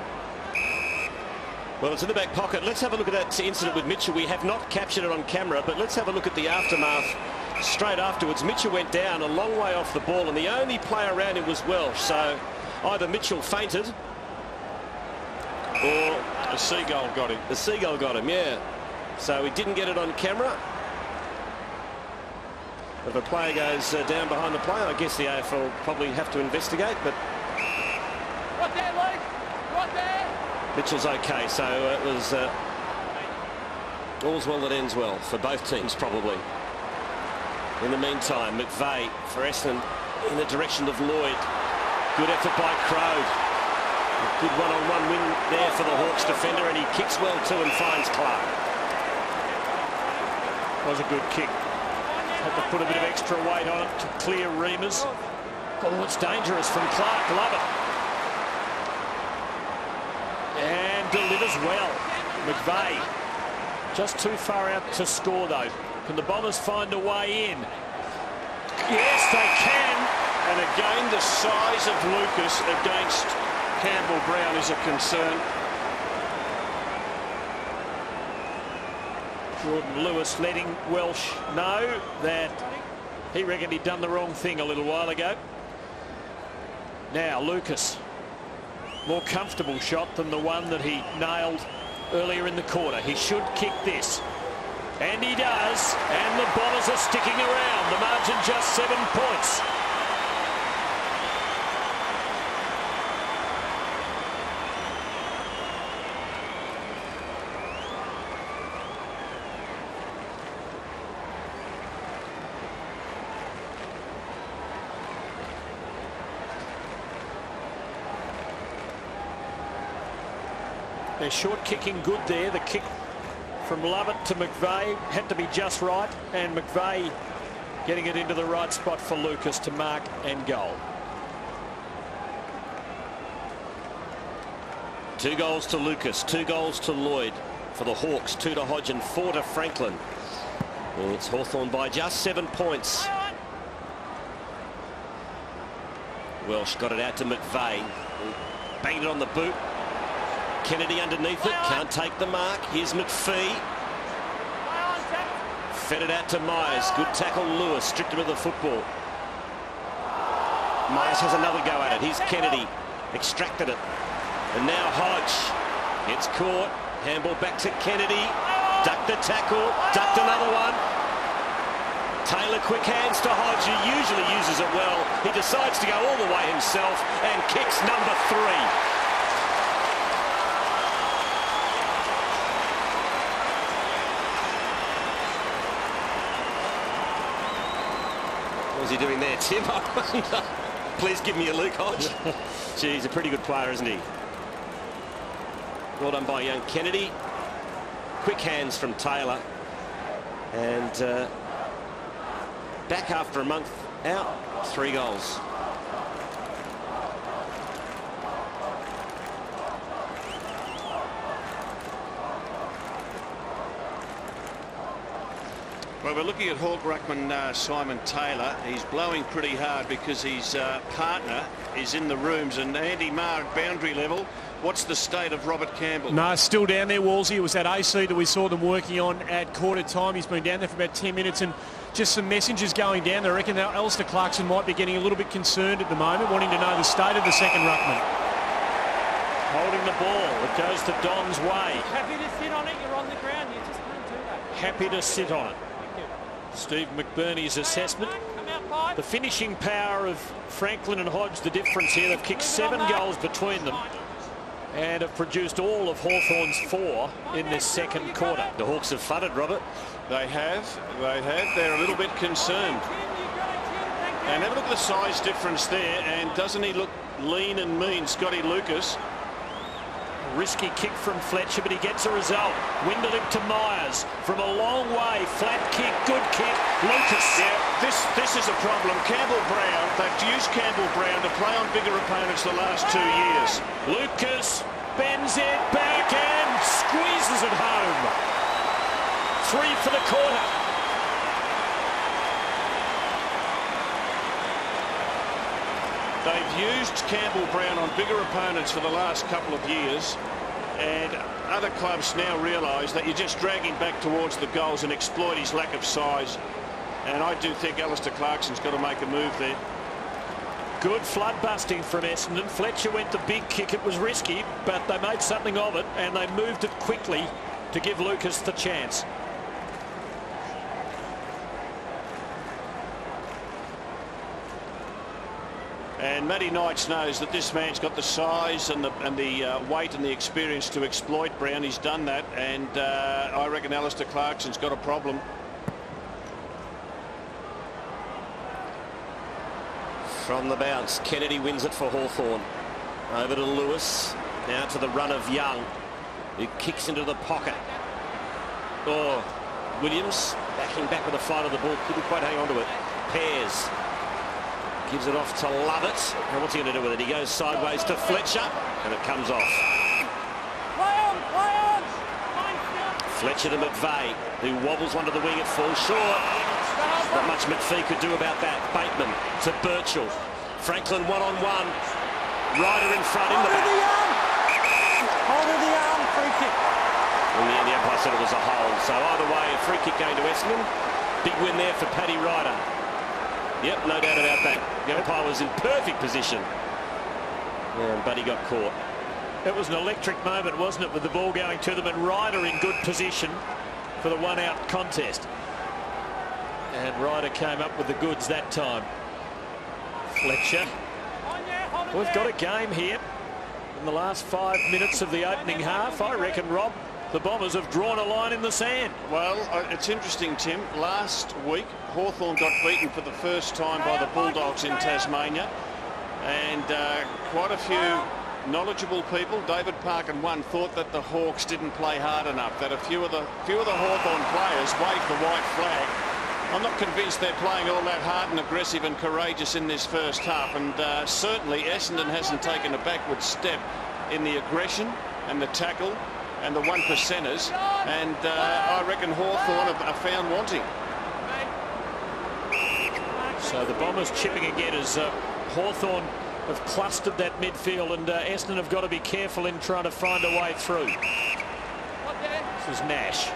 Well, it's in the back pocket. Let's have a look at that incident with Mitchell. We have not captured it on camera, but let's have a look at the aftermath straight afterwards. Mitchell went down a long way off the ball, and the only player around him was Welsh. So either Mitchell fainted or a seagull got him. The seagull got him, yeah. So he didn't get it on camera. If a player goes down behind the player, I guess the AFL probably have to investigate, but Right there, Luke. Right there. Mitchell's okay, so it was all's well that ends well for both teams, probably. In the meantime, McVeigh for Essendon in the direction of Lloyd. Good effort by Crowe. A good one-on-one win there for the Hawks defender, and he kicks well too and finds Clark. Was a good kick. Had to put a bit of extra weight on it to clear Reema's. Oh, it's dangerous from Clark. Love it. And delivers well. McVeigh just too far out to score though. Can the Bombers find a way in? Yes, they can. And again, the size of Lucas against Campbell Brown is a concern. Jordan Lewis letting Welsh know that he reckoned he'd done the wrong thing a little while ago. Now Lucas. More comfortable shot than the one that he nailed earlier in the quarter. He should kick this. And he does. And the Bombers are sticking around. The margin just 7 points. They're short kicking good there. The kick from Lovett to McVeigh had to be just right, and McVeigh getting it into the right spot for Lucas to mark and goal. 2 goals to Lucas, 2 goals to Lloyd for the Hawks, 2 to Hodge and 4 to Franklin. And it's Hawthorn by just 7 points. Welsh got it out to McVeigh. Banged it on the boot. Kennedy underneath it, can't take the mark. Here's McPhee. Fed it out to Myers. Good tackle, Lewis. Stripped him of the football. Myers has another go at it. Here's Kennedy. Extracted it. And now Hodge. It's caught. Handball back to Kennedy. Ducked the tackle. Ducked another one. Taylor, quick hands to Hodge, who usually uses it well. He decides to go all the way himself and kicks number 3. What was he doing there, Tim? Please give me a Luke Hodge. Gee, he's a pretty good player, isn't he? Well done by young Kennedy. Quick hands from Taylor. And back after a month out, 3 goals. Well, we're looking at Hawk ruckman Simon Taylor. He's blowing pretty hard because his partner is in the rooms, and Andy Marr at boundary level. What's the state of Robert Campbell? No, still down there, Wolsey. It was that AC that we saw them working on at quarter time. He's been down there for about 10 minutes, and just some messengers going down there. I reckon that Alistair Clarkson might be getting a little bit concerned at the moment, wanting to know the state of the second ruckman. Holding the ball. It goes to Don's way. Happy to sit on it. You're on the ground. You just can't do that. Happy to sit on it. Steve McBurney's assessment. The finishing power of Franklin and Hodge, the difference here. They've kicked 7 goals between them and have produced all of Hawthorn's 4 in this second quarter. The Hawks have fudded, Robert. They have. They're a little bit concerned. And have a look at the size difference there. And doesn't he look lean and mean, Scotty Lucas? Risky kick from Fletcher, but he gets a result. Winderlich to Myers from a long way. Flat kick, good kick. Lucas. Yeah, this is a problem. Campbell Brown, they've used Campbell Brown to play on bigger opponents the last 2 years. Lucas bends it back and squeezes it home. 3 for the quarter. They've used Campbell Brown on bigger opponents for the last couple of years, and other clubs now realise that you just drag him back towards the goals and exploit his lack of size. And I do think Alistair Clarkson's got to make a move there. Good flood busting from Essendon. Fletcher went the big kick. It was risky, but they made something of it, and they moved it quickly to give Lucas the chance. And Matty Knights knows that this man's got the size and the weight and the experience to exploit Brown. He's done that, and I reckon Alistair Clarkson's got a problem. From the bounce, Kennedy wins it for Hawthorn. Over to Lewis. Now to the run of Young, who kicks into the pocket. Oh, Williams backing back with the flight of the ball. Couldn't quite hang on to it. Pears gives it off to Lovett. And what's he going to do with it? He goes sideways to Fletcher, and it comes off. Fletcher to McVeigh, who wobbles one to the wing. It falls short. Not much McPhee could do about that. Bateman to Birchall. Franklin one-on-one. Ryder in front, in the back. Hold of the arm, free kick. In the end, the umpire said it was a hold. So either way, a free kick going to Essendon. Big win there for Paddy Ryder. Yep, no doubt about that. The umpire was in perfect position. And Buddy got caught. It was an electric moment, wasn't it, with the ball going to them, and Ryder in good position for the one-out contest. And Ryder came up with the goods that time. Fletcher. We've got a game here in the last 5 minutes of the opening half. I reckon, Rob, the Bombers have drawn a line in the sand. Well, it's interesting, Tim. Last week, Hawthorn got beaten for the first time by the Bulldogs in Tasmania. And quite a few knowledgeable people, David Park and one, thought that the Hawks didn't play hard enough, that a few of the Hawthorn players waved the white flag. I'm not convinced they're playing all that hard and aggressive and courageous in this first half, and certainly Essendon hasn't taken a backward step in the aggression and the tackle and the one percenters, and I reckon Hawthorn are found wanting. So the Bombers chipping again as Hawthorn have clustered that midfield, and Essendon have got to be careful in trying to find a way through. This is Nash.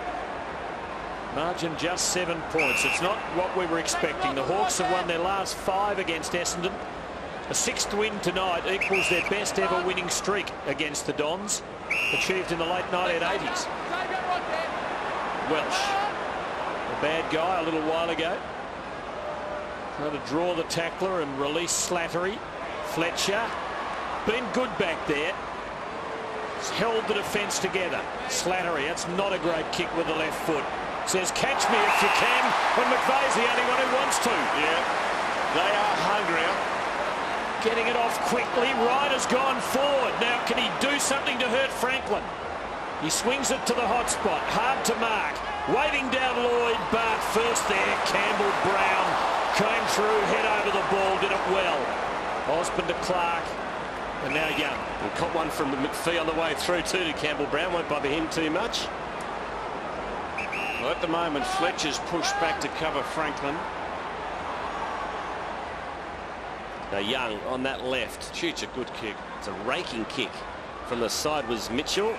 Margin just 7 points. It's not what we were expecting. The Hawks have won their last 5 against Essendon. A 6th win tonight equals their best ever winning streak against the Dons, achieved in the late 1980s. Welsh, a bad guy a little while ago. Trying to draw the tackler and release Slattery. Fletcher. Been good back there. He's held the defence together. Slattery, that's not a great kick with the left foot. Says, catch me if you can, when McVeigh's the only one who wants to. Yeah, they are hungrier. Getting it off quickly. Ryder's gone forward. Now, can he do something to hurt Franklin? He swings it to the hot spot. Hard to mark. Waiting down Lloyd. Bart first there. Campbell Brown came through, head over the ball, did it well. Osborne to Clark. And now Young. And caught one from McPhee on the way through too to Campbell Brown. Won't bother him too much. Well, at the moment, Fletcher's pushed back to cover Franklin. Now Young on that left. Gee, it's a good kick. It's a raking kick. From the side was Mitchell.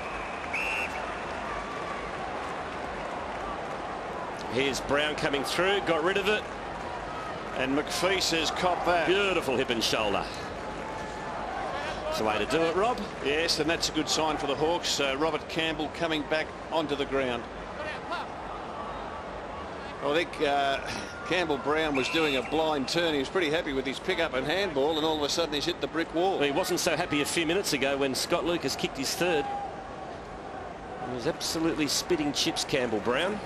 Here's Brown coming through. Got rid of it. And McPhee says, cop that. Beautiful hip and shoulder. That's the way to do it, Rob. Yes, and that's a good sign for the Hawks. Robert Campbell coming back onto the ground. I think Campbell Brown was doing a blind turn. He was pretty happy with his pick-up and handball, and all of a sudden he's hit the brick wall. Well, he wasn't so happy a few minutes ago when Scott Lucas kicked his third. He was absolutely spitting chips, Campbell Brown.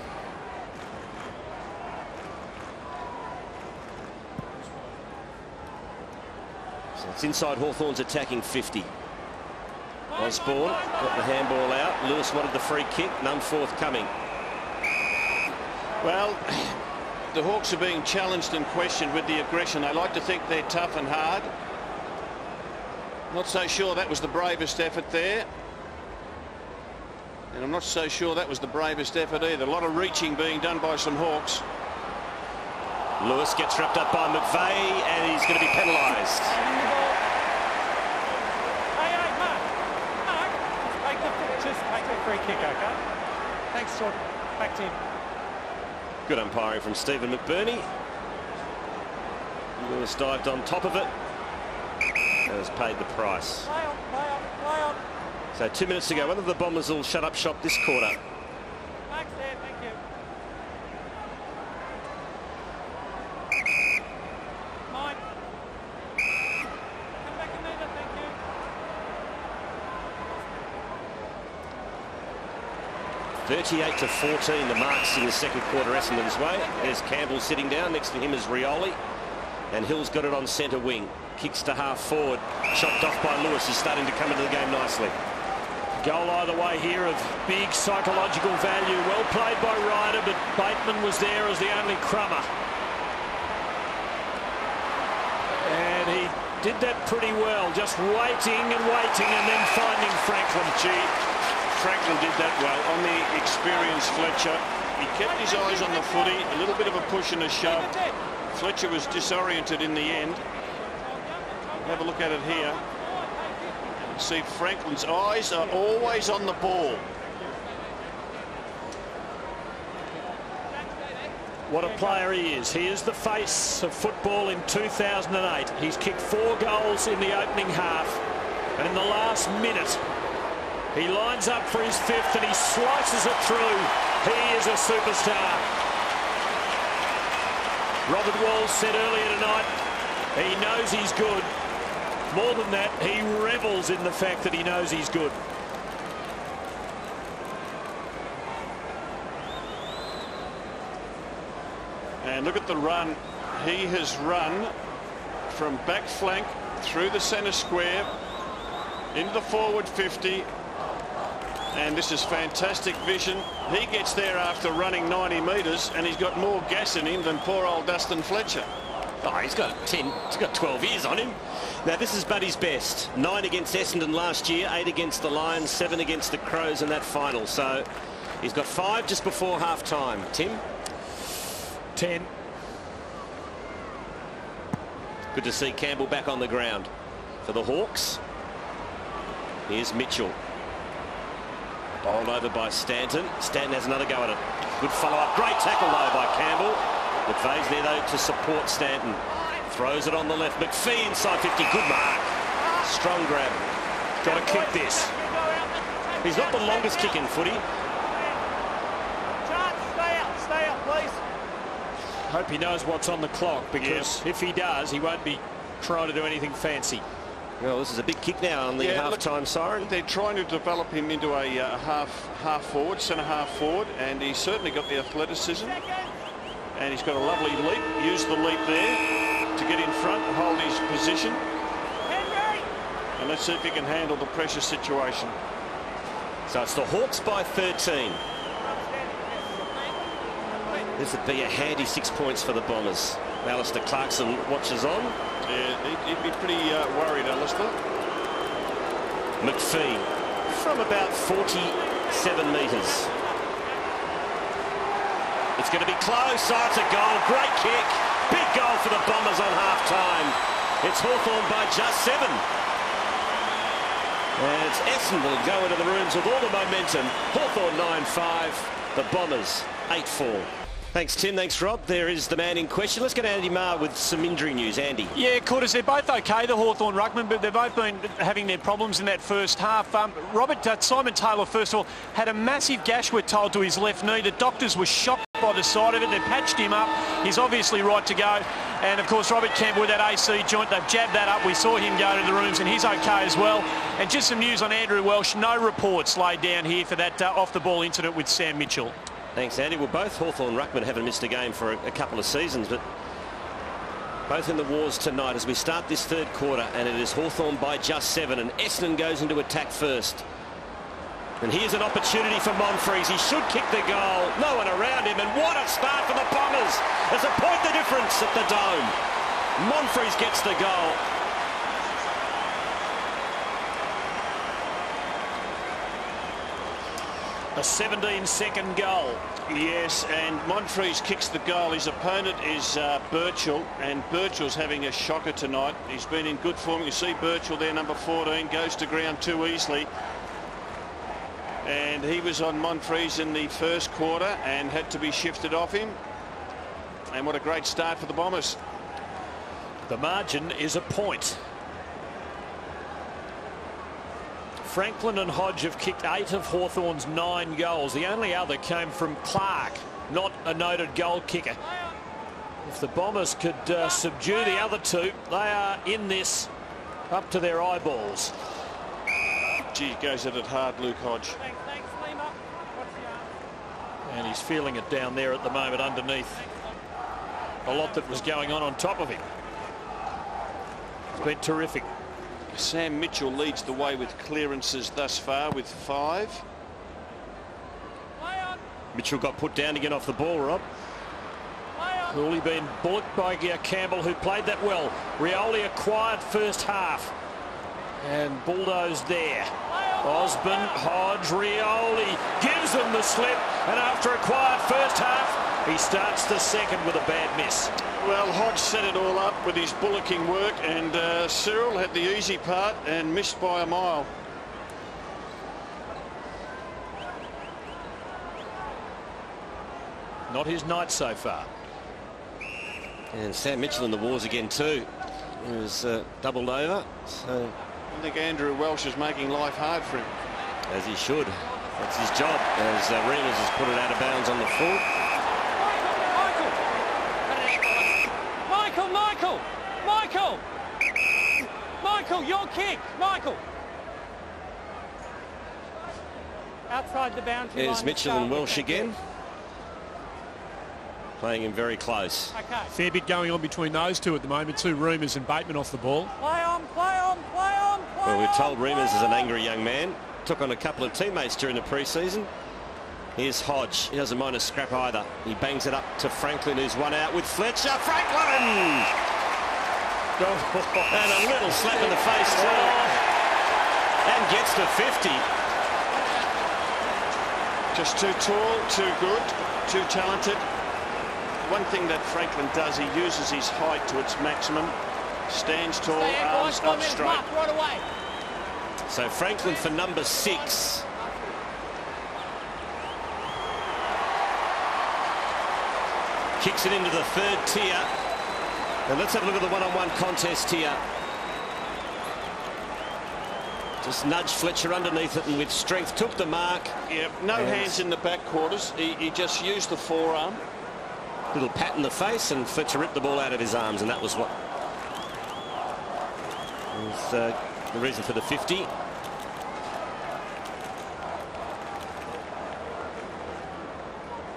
So it's inside Hawthorn's attacking 50. Osborne got the handball out. Lewis wanted the free kick. None forthcoming. Well, the Hawks are being challenged and questioned with the aggression. They like to think they're tough and hard. Not so sure that was the bravest effort there. And I'm not so sure that was the bravest effort either. A lot of reaching being done by some Hawks. Lewis gets wrapped up by McVeigh and he's going to be penalised. Just take the free kick, okay? Thanks, Jordan. Back to him. Good umpiring from Stephen McBurney. Lewis dived on top of it and has paid the price. Play on, play on, play on. So 2 minutes to go. Whether the Bombers will shut up shop this quarter. Max there, thank you. Mine. Come back and leave it, thank you. 38-14 the marks in the second quarter Essendon's way. There's Campbell sitting down. Next to him is Rioli. And Hill's got it on centre wing. Kicks to half forward. Chopped off by Lewis. He's starting to come into the game nicely. Goal either way here of big psychological value. Well played by Ryder, but Bateman was there as the only crummer. And he did that pretty well, just waiting and waiting and then finding Franklin. Gee, Franklin did that well on the experienced Fletcher. He kept his eyes on the footy, a little bit of a push and a shove. Fletcher was disoriented in the end. Have a look at it here. See, Franklin's eyes are always on the ball. What a player he is. He is the face of football in 2008. He's kicked 4 goals in the opening half. And in the last minute, he lines up for his 5th and he slices it through. He is a superstar. Robert Walls said earlier tonight, he knows he's good. More than that, he revels in the fact that he knows he's good. And look at the run. He has run from back flank through the centre square into the forward 50. And this is fantastic vision. He gets there after running 90 metres and he's got more gas in him than poor old Dustin Fletcher. Oh, he's got 12 years on him. Now this is Buddy's best. 9 against Essendon last year, 8 against the Lions, 7 against the Crows in that final. So he's got 5 just before half time. Tim? 10. Good to see Campbell back on the ground for the Hawks. Here's Mitchell. Bowled over by Stanton. Stanton has another go at it. Good follow-up. Great tackle, though, by Campbell. McVeigh's there, though, to support Stanton. Throws it on the left. McPhee inside 50. Good mark. Strong grab. Got to kick this. He's not the longest kick in footy. Stay out, please. Hope he knows what's on the clock, because if he does, he won't be trying to do anything fancy. Well, this is a big kick now on the half-time siren. They're trying to develop him into a half forward, centre-half forward, and he's certainly got the athleticism. And he's got a lovely leap. Use the leap there to get in front and hold his position. And let's see if he can handle the pressure situation. So it's the Hawks by 13. This would be a handy 6 points for the Bombers. Alistair Clarkson watches on. Yeah, he'd be pretty worried, Alistair. McPhee from about 47 metres. It's going to be close. Oh, it's a goal. Great kick. Big goal for the Bombers on half-time. It's Hawthorn by just 7. And it's Essendon go into the rooms with all the momentum. Hawthorn 9-5. The Bombers 8-4. Thanks, Tim. Thanks, Rob. There is the man in question. Let's get Andy Marr with some injury news. Andy. Yeah, Quarters, they're both okay, the Hawthorn ruckman, but they've both been having their problems in that first half. Simon Taylor, first of all, had a massive gash, we're told, to his left knee. The doctors were shocked by the sight of it. They patched him up. He's obviously right to go. And, of course, Robert Campbell with that AC joint, they've jabbed that up. We saw him go to the rooms, and he's okay as well. And just some news on Andrew Welsh. No reports laid down here for that off-the-ball incident with Sam Mitchell. Thanks, Andy. Well, both Hawthorn ruckmen haven't missed a game for a couple of seasons, but both in the wars tonight as we start this third quarter, and it is Hawthorn by just 7, and Essendon goes into attack first. And here's an opportunity for Monfries. He should kick the goal. No one around him, and what a start for the Bombers. There's a point the difference at the Dome. Monfries gets the goal. A 17-second goal. Yes, and Monfries kicks the goal. His opponent is Birchall, and Birchall's having a shocker tonight. He's been in good form. You see Birchall there, number 14, goes to ground too easily. And he was on Monfries in the first quarter and had to be shifted off him. And what a great start for the Bombers. The margin is a point. Franklin and Hodge have kicked 8 of Hawthorn's 9 goals. The only other came from Clark, not a noted goal kicker. If the Bombers could subdue the other 2, they are in this up to their eyeballs. Gee, goes at it hard, Luke Hodge. And he's feeling it down there at the moment underneath a lot that was going on top of him. It's been terrific. Sam Mitchell leads the way with clearances thus far with 5. Mitchell got put down to get off the ball, Rob. Cruelly been bullocked by Campbell, who played that well. Rioli a quiet first half. And bulldozed there. Osborne, Hodge, Rioli gives them the slip. And after a quiet first half, he starts the second with a bad miss. Well, Hodge set it all up with his bullocking work, and Cyril had the easy part and missed by a mile. Not his night so far. And Sam Mitchell in the wars again too. He was doubled over. So I think Andrew Welsh is making life hard for him. As he should. That's his job, as Reynolds has put it out of bounds on the full. Michael, your kick. Michael. Outside the boundary line. There's Mitchell and Welsh again. Playing him very close. Okay. Fair bit going on between those two at the moment. 2 Reamers and Bateman off the ball. Play on, play on, play on, play Well, we're on, told Reamers is an angry young man. Took on a couple of teammates during the pre-season. Here's Hodge. He doesn't mind a scrap either. He bangs it up to Franklin, who's one out with Fletcher. Franklin! And a little slap in the face too. And gets to 50. Just too tall, too good, too talented. One thing that Franklin does, he uses his height to its maximum. Stands tall, arms up straight. Right away. So Franklin for number 6. Kicks it into the 3rd tier. And let's have a look at the one-on-one contest here. Just nudged Fletcher underneath it and with strength took the mark. Yeah, no hands in the back quarters. He just used the forearm. Little pat in the face, and Fletcher ripped the ball out of his arms, and that was what was the reason for the 50.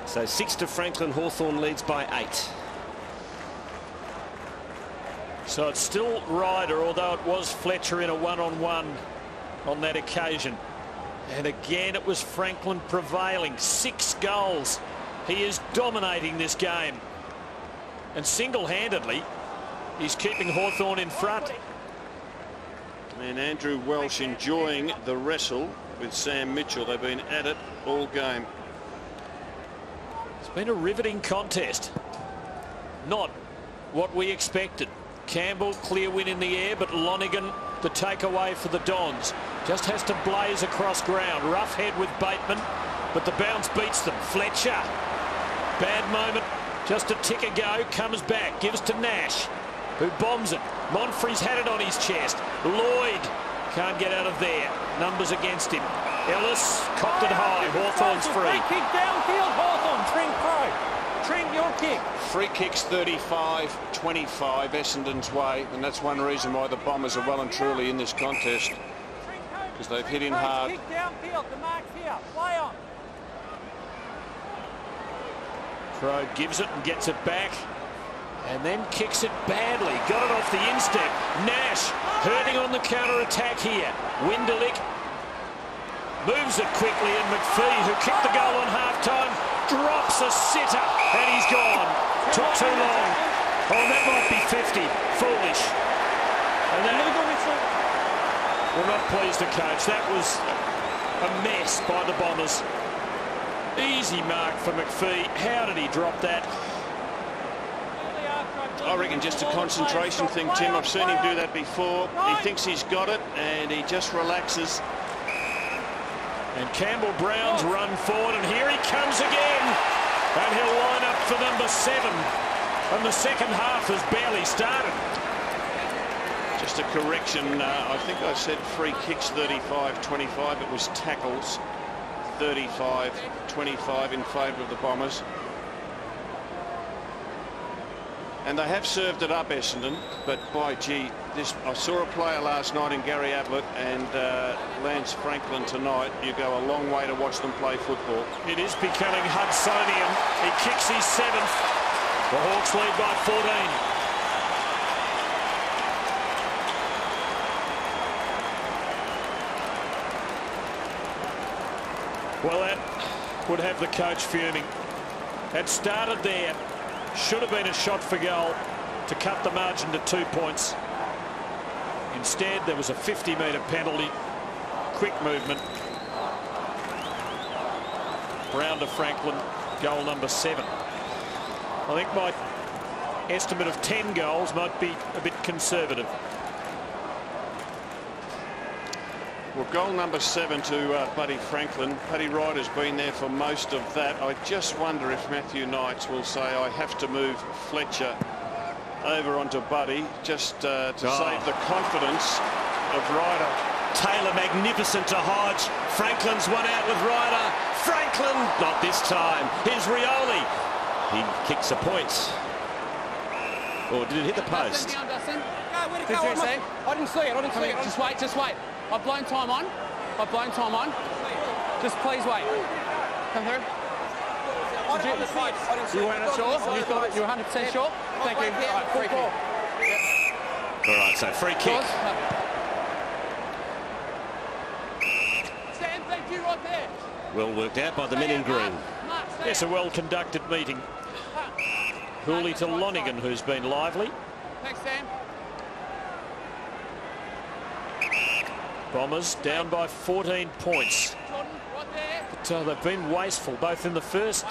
So 6 to Franklin. Hawthorn leads by 8. So it's still Ryder, although it was Fletcher in a one-on-one on that occasion. And again, it was Franklin prevailing. 6 goals. He is dominating this game. And single-handedly, he's keeping Hawthorn in front. And Andrew Welsh enjoying the wrestle with Sam Mitchell. They've been at it all game. It's been a riveting contest. Not what we expected. Campbell, clear win in the air, but Lonigan, the takeaway for the Dons. Just has to blaze across ground. Rough head with Bateman, but the bounce beats them. Fletcher, bad moment, just a tick ago, comes back, gives to Nash, who bombs it. Monfrey's had it on his chest. Lloyd can't get out of there. Numbers against him. Ellis copped it high. Hawthorn's free. Free kick downfield, Hawthorn. Trink Pro. Trink, your kick. Free kicks 35-25 Essendon's way, and that's one reason why the Bombers are well and truly in this contest, because they've hit in hard. Kick downfield, the mark's here. Play on. Crow gives it and gets it back, and then kicks it badly. Got it off the instep. Nash hurting on the counter-attack here. Winderlick moves it quickly, and McPhee, who kicked the goal on half-time, drops a sitter, and he's gone. Took too long. Oh, that might be 50. Foolish. And that, we're not pleased to coach. That was a mess by the Bombers. Easy mark for McPhee. How did he drop that? I reckon just a concentration thing, Tim. I've seen him do that before. He thinks he's got it, and he just relaxes. And Campbell Brown's run forward, and here he comes again. And he'll line up for number 7. And the second half has barely started. Just a correction. I think I said free kicks 35-25. It was tackles 35-25 in favour of the Bombers. And they have served it up, Essendon, but by gee, I saw a player last night in Gary Ablett and Lance Franklin tonight. You go a long way to watch them play football. It is becoming Hudsonian. He kicks his 7th. The Hawks lead by 14. Well, that would have the coach fuming. Had started there. Should have been a shot for goal to cut the margin to 2 points. Instead, there was a 50-metre penalty. Quick movement. Brown to Franklin, goal number 7. I think my estimate of 10 goals might be a bit conservative. Well, goal number 7 to Buddy Franklin. Paddy Ryder's been there for most of that. I just wonder if Matthew Knights will say, I have to move Fletcher over onto Buddy just to save the confidence of Ryder. Taylor magnificent to Hodge. Franklin's one out with Ryder. Franklin, not this time. Here's Rioli. He kicks a point. Or did it hit the post? I didn't see it. Just wait. I've blown time on. Just please wait. Come through. You weren't sure? You thought you were 100% sure? Thank you. All right, free kick. All right, so free kick. Sam, thank you right there. Well worked out by the men in green. Yes, a well-conducted meeting. Hooley to Lonigan, who's been lively. Thanks, Sam. Bombers down by 14 points. But they've been wasteful, both in the first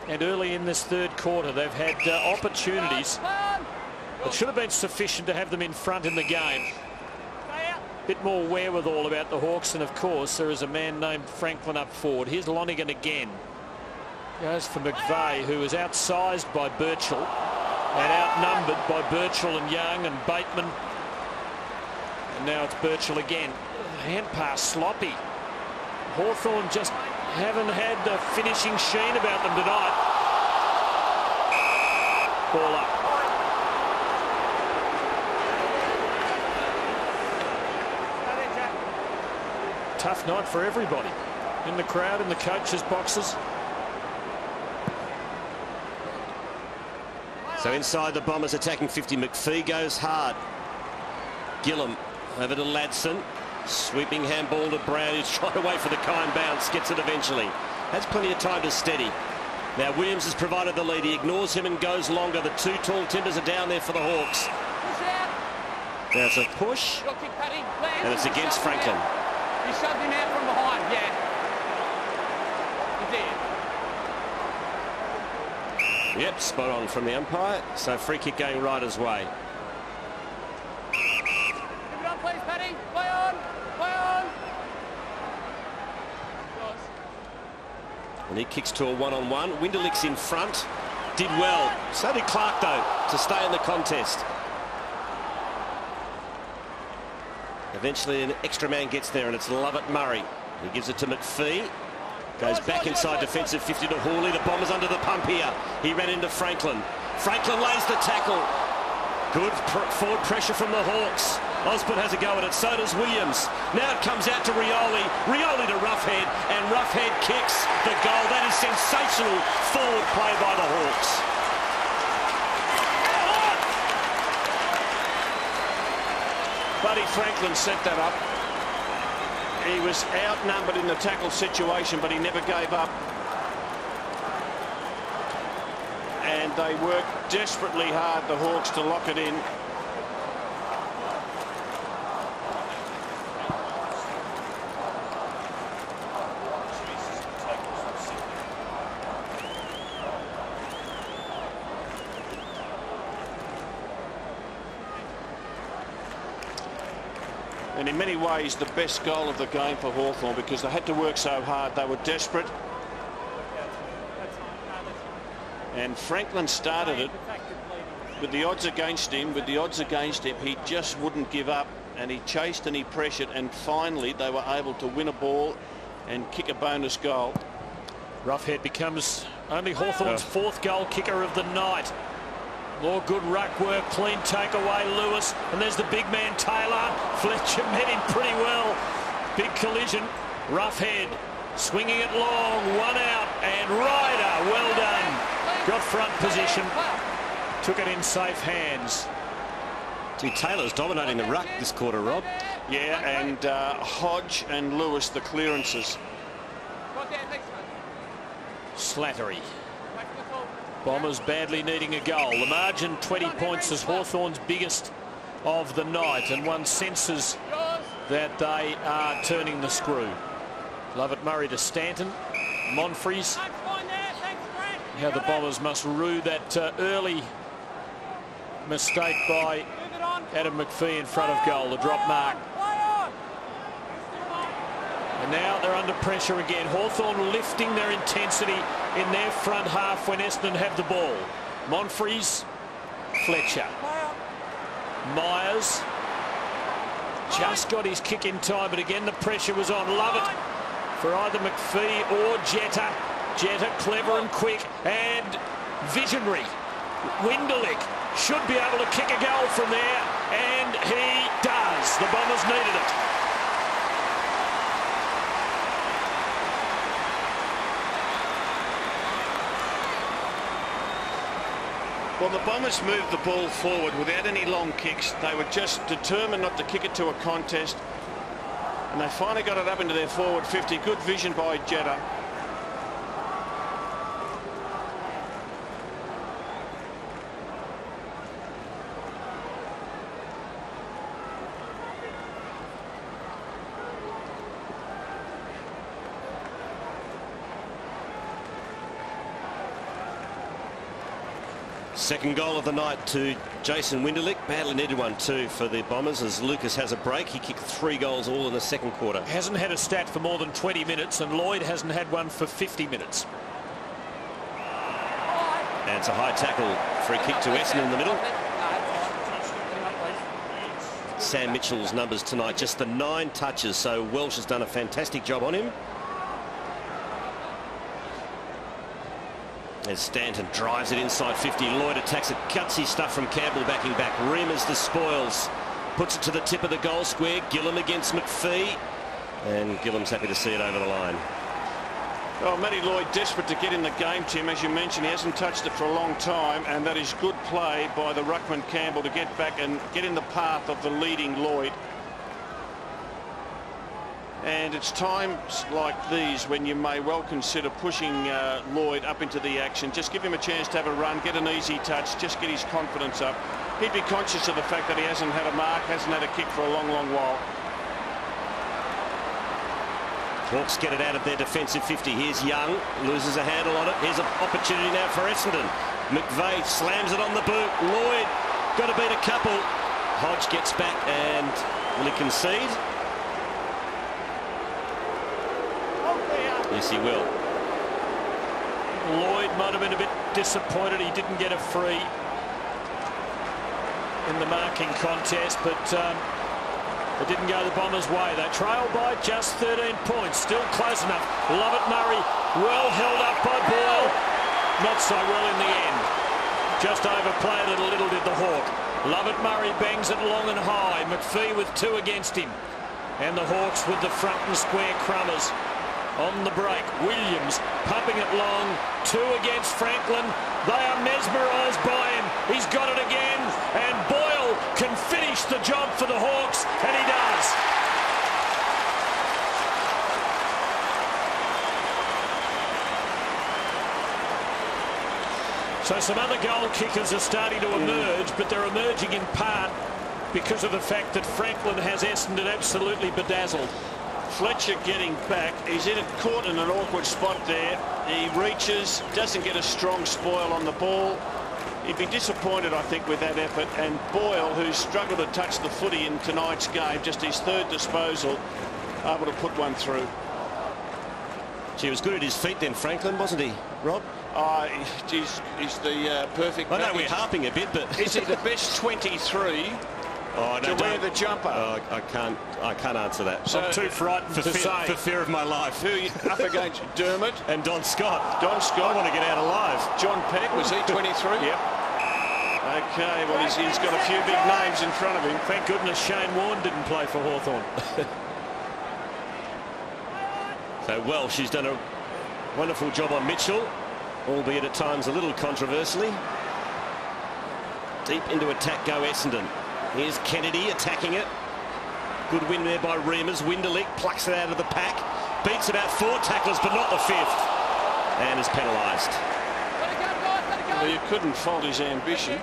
and early in this third quarter. They've had opportunities that should have been sufficient to have them in front in the game. Bit more wherewithal about the Hawks, and of course there is a man named Franklin up forward. Here's Lonigan again. Goes for McVeigh, who is outsized by Birchall and outnumbered by Birchall and Young and Bateman. And now it's Birchall again. Hand pass sloppy. Hawthorn just haven't had the finishing sheen about them tonight. ball up. Tough night for everybody in the crowd, in the coaches' boxes. So inside the Bombers attacking 50. McPhee goes hard. Gillum over to Ladson. Sweeping handball to Brown, who's trying to wait for the kind bounce. Gets it eventually. Has plenty of time to steady. Now Williams has provided the lead. He ignores him and goes longer. The two tall timbers are down there for the Hawks. Now it's a push. And it's against Franklin. He shoved him out from behind, yeah. He did. Yep, spot on from the umpire. So free kick going Ryder's way. Give it on, please, Paddy. Play on. Play on. And he kicks to a one-on-one. Winderlick's in front. Did well. So did Clark, though, to stay in the contest. Eventually an extra man gets there, and it's Lovett Murray. He gives it to McPhee. Goes back inside defensive 50 to Hawley. The Bombers under the pump here. He ran into Franklin. Franklin lays the tackle. Good forward pressure from the Hawks. Osborne has a go at it. So does Williams. Now it comes out to Rioli. Rioli to Roughhead. And Roughhead kicks the goal. That is sensational forward play by the Hawks. Buddy Franklin set that up. He was outnumbered in the tackle situation, but he never gave up. And they worked desperately hard, the Hawks, to lock it in. And in many ways the best goal of the game for Hawthorn, because they had to work so hard. They were desperate. And Franklin started it with the odds against him. He just wouldn't give up, and he chased and he pressured, and finally they were able to win a ball and kick a bonus goal. Roughhead becomes only Hawthorn's fourth goal kicker of the night. More good ruck work, clean takeaway, Lewis, and there's the big man Taylor. Fletcher met him pretty well. Big collision. Roughhead swinging it long, one out, and Ryder, well done. Got front position, took it in safe hands. Gee, Taylor's dominating the ruck this quarter, Rob. Yeah, and Hodge and Lewis, the clearances. Slattery. Bombers badly needing a goal. The margin 20 points is Hawthorn's biggest of the night, and one senses that they are turning the screw. Lovett Murray to Stanton. Monfries. How the Bombers must rue that early mistake by Adam McPhee in front of goal, the drop mark. And now they're under pressure again. Hawthorn lifting their intensity in their front half when Essendon have the ball. Monfries, Fletcher. Myers just got his kick in time, but again the pressure was on. Lovett for either McPhee or Jetta. Jetta clever and quick and visionary. Winderlick should be able to kick a goal from there, and he does. The Bombers needed it. Well, the Bombers moved the ball forward without any long kicks. They were just determined not to kick it to a contest. And they finally got it up into their forward 50. Good vision by Jetta. Second goal of the night to Jason Winderlick. Badly needed one too for the Bombers, as Lucas has a break. He kicked 3 goals all in the second quarter. Hasn't had a stat for more than 20 minutes, and Lloyd hasn't had one for 50 minutes. And it's a high tackle. Free kick to Essendon in the middle. Sam Mitchell's numbers tonight, just the 9 touches, so Welsh has done a fantastic job on him. As Stanton drives it inside 50. Lloyd attacks it. Gutsy stuff from Campbell backing back. Reimers the spoils. Puts it to the tip of the goal square. Gillum against McPhee. And Gillum's happy to see it over the line. Well, Matty Lloyd desperate to get in the game, Tim. As you mentioned, he hasn't touched it for a long time, and that is good play by the ruckman Campbell to get back and get in the path of the leading Lloyd. And it's times like these when you may well consider pushing Lloyd up into the action. Just give him a chance to have a run, get an easy touch, just get his confidence up. He'd be conscious of the fact that he hasn't had a mark, hasn't had a kick for a long, long while. Hawks get it out of their defensive 50. Here's Young, loses a handle on it. Here's an opportunity now for Essendon. McVeigh slams it on the boot. Lloyd got to beat a couple. Hodge gets back and will he concede? Yes, he will. Lloyd might have been a bit disappointed he didn't get a free in the marking contest, but it didn't go the Bombers' way. They trailed by just 13 points. Still close enough. Lovett Murray well held up by Boyle. Not so well in the end. Just overplayed it a little, did the Hawk. Lovett Murray bangs it long and high. McPhee with 2 against him. And the Hawks with the front and square crummers. On the break, Williams pumping it long. 2 against Franklin. They are mesmerised by him. He's got it again. And Boyle can finish the job for the Hawks. And he does. So some other goal kickers are starting to emerge, but they're emerging in part because of the fact that Franklin has Essendon absolutely bedazzled. Fletcher getting back. He's caught in an awkward spot there. He reaches, doesn't get a strong spoil on the ball. He'd be disappointed, I think, with that effort. And Boyle, who's struggled to touch the footy in tonight's game, just his 3rd disposal, able to put one through. He was good at his feet then, Franklin, wasn't he, Rob? He's the perfect I know package. we're harping a bit, but is he the best 23 to wear the jumper? I can't answer that. So, I'm too frightened to say. For fear of my life. Who are you up against? Dermott and Don Scott. Don Scott. I want to get out alive. John Peck, was he 23? Yep. Okay, well he's got a few big names in front of him. Thank goodness Shane Warne didn't play for Hawthorn. So Welsh, she's done a wonderful job on Mitchell, albeit at times a little controversially. Deep into attack go Essendon. Here's Kennedy attacking it. Good win there by Reimers. Winderlich plucks it out of the pack. Beats about 4 tacklers, but not the 5th. And is penalised. Well, you couldn't fault his ambition.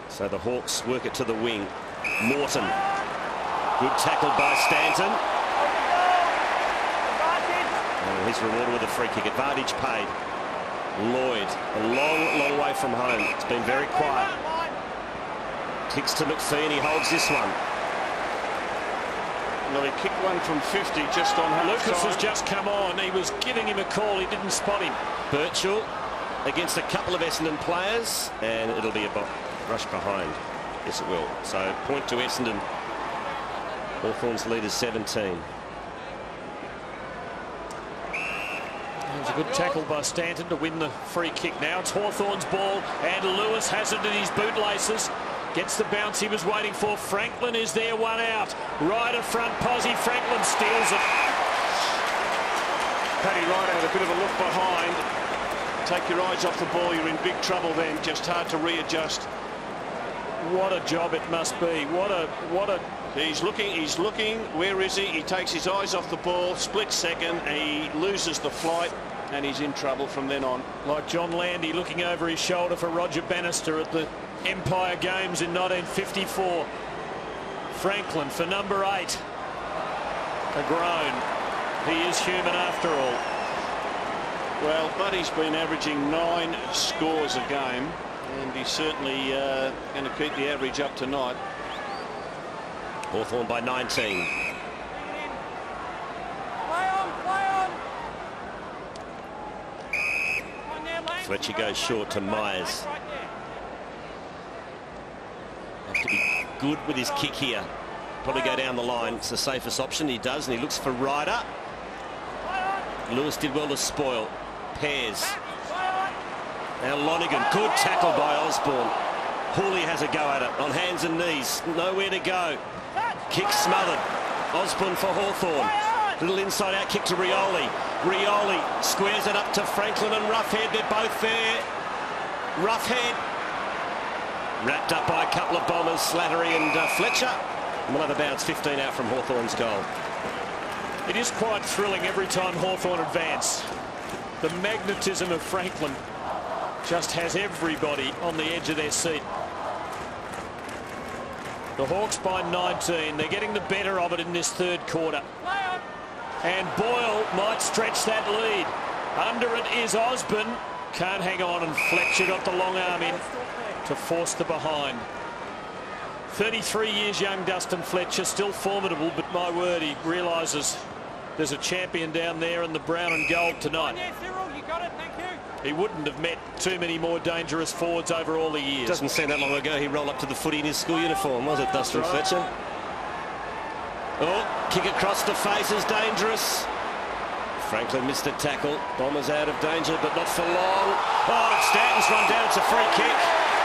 So the Hawks work it to the wing. Morton. Good tackle by Stanton. And he's rewarded with a free kick. Advantage paid. Lloyd, a long, long way from home. It's been very quiet. Kicks to McPhee and he holds this one. Well, he kicked one from 50 just on half Lucas time. has just come on. He was giving him a call. He didn't spot him. Birchall against a couple of Essendon players, and it'll be a rush behind. Yes, it will. So point to Essendon. Hawthorn's lead is 17. It was a good tackle by Stanton to win the free kick. Now it's Hawthorn's ball, and Lewis has it in his bootlaces. Gets the bounce he was waiting for. Franklin is there, 1 out. Ryder front posse. Franklin steals it. Paddy Ryder had a bit of a look behind. Take your eyes off the ball, you're in big trouble then. Just hard to readjust. What a job it must be. What a He's looking. Where is he? He takes his eyes off the ball, split second, he loses the flight, and he's in trouble from then on. Like John Landy looking over his shoulder for Roger Bannister at the Empire Games in 1954. Franklin for number 8. A groan. He is human after all. Well, Buddy's been averaging 9 scores a game, and he's certainly going to keep the average up tonight. Hawthorn by 19. Fletcher goes short to Myers. Have to be good with his kick here. Probably go down the line. It's the safest option. He does, and he looks for Ryder. Lewis did well to spoil. Pears. Now Lonigan, good tackle by Osborne. Hooley has a go at it on hands and knees. Nowhere to go. Kick smothered. Osborne for Hawthorn. Little inside out kick to Rioli. Rioli squares it up to Franklin and Roughhead. They're both there. Roughhead. Wrapped up by a couple of bombers, Slattery and Fletcher. We'll have a bounce 15 out from Hawthorn's goal. It is quite thrilling every time Hawthorn advance. The magnetism of Franklin just has everybody on the edge of their seat. The Hawks by 19. They're getting the better of it in this third quarter. And Boyle might stretch that lead. Under it is Osborne. Can't hang on, and Fletcher got the long arm in to force the behind. 33 years young Dustin Fletcher, still formidable, but my word, he realises there's a champion down there in the brown and gold tonight. He wouldn't have met too many more dangerous forwards over all the years. Doesn't seem that long ago he rolled up to the footy in his school uniform, was it, Dustin Fletcher? Oh, kick across the face is dangerous. Franklin missed a tackle. Bombers out of danger, but not for long. Oh, Stanton's run down. It's a free kick.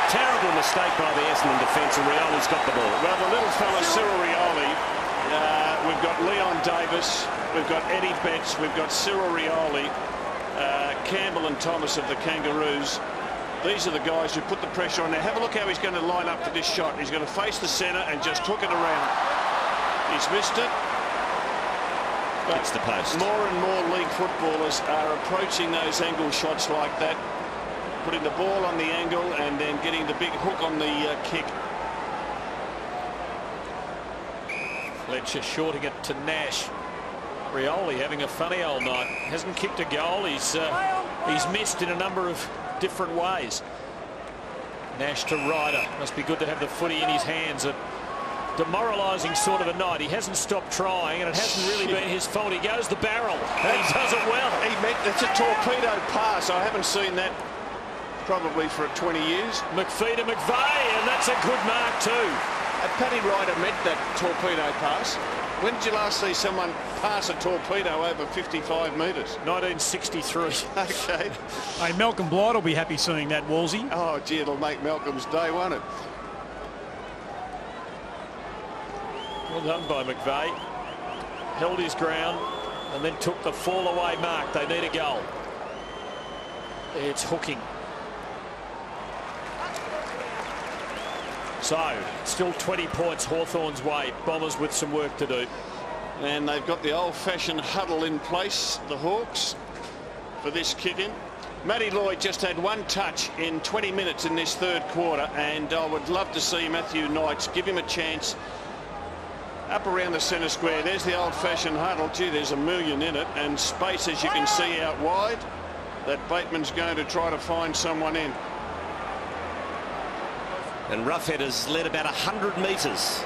Terrible mistake by the Essendon defence, and Rioli's got the ball. Well, the little fella, Cyril Rioli. We've got Leon Davis. We've got Eddie Betts. We've got Cyril Rioli. Campbell and Thomas of the Kangaroos. These are the guys who put the pressure on there. Have a look how he's going to line up for this shot. He's going to face the centre and just hook it around. He's missed it. But it's the post. More and more league footballers are approaching those angle shots like that, putting the ball on the angle and then getting the big hook on the kick. Fletcher shorting it to Nash. Rioli having a funny old night. Hasn't kicked a goal. He's missed in a number of different ways. Nash to Ryder. Must be good to have the footy in his hands. A demoralising sort of a night. He hasn't stopped trying, and it hasn't really been his fault. He goes the barrel, and he does it well. It's a torpedo pass. I haven't seen that probably for 20 years. McPhee to McVeigh, and that's a good mark too. Paddy Ryder meant that torpedo pass. When did you last see someone pass a torpedo over 55 metres? 1963. Okay. Hey, Malcolm Blight will be happy seeing that, Wolsey. Oh, gee, it'll make Malcolm's day, won't it? Well done by McVeigh. Held his ground and then took the fall-away mark. They need a goal. It's hooking. So, still 20 points Hawthorn's way. Bombers with some work to do. And they've got the old-fashioned huddle in place, the Hawks, for this kick-in. Matty Lloyd just had one touch in 20 minutes in this third quarter, and I would love to see Matthew Knights give him a chance up around the centre square. There's the old-fashioned huddle. Gee, there's a million in it, and space, as you can see, out wide. That Bateman's going to try to find someone in. And Roughhead has led about 100 metres.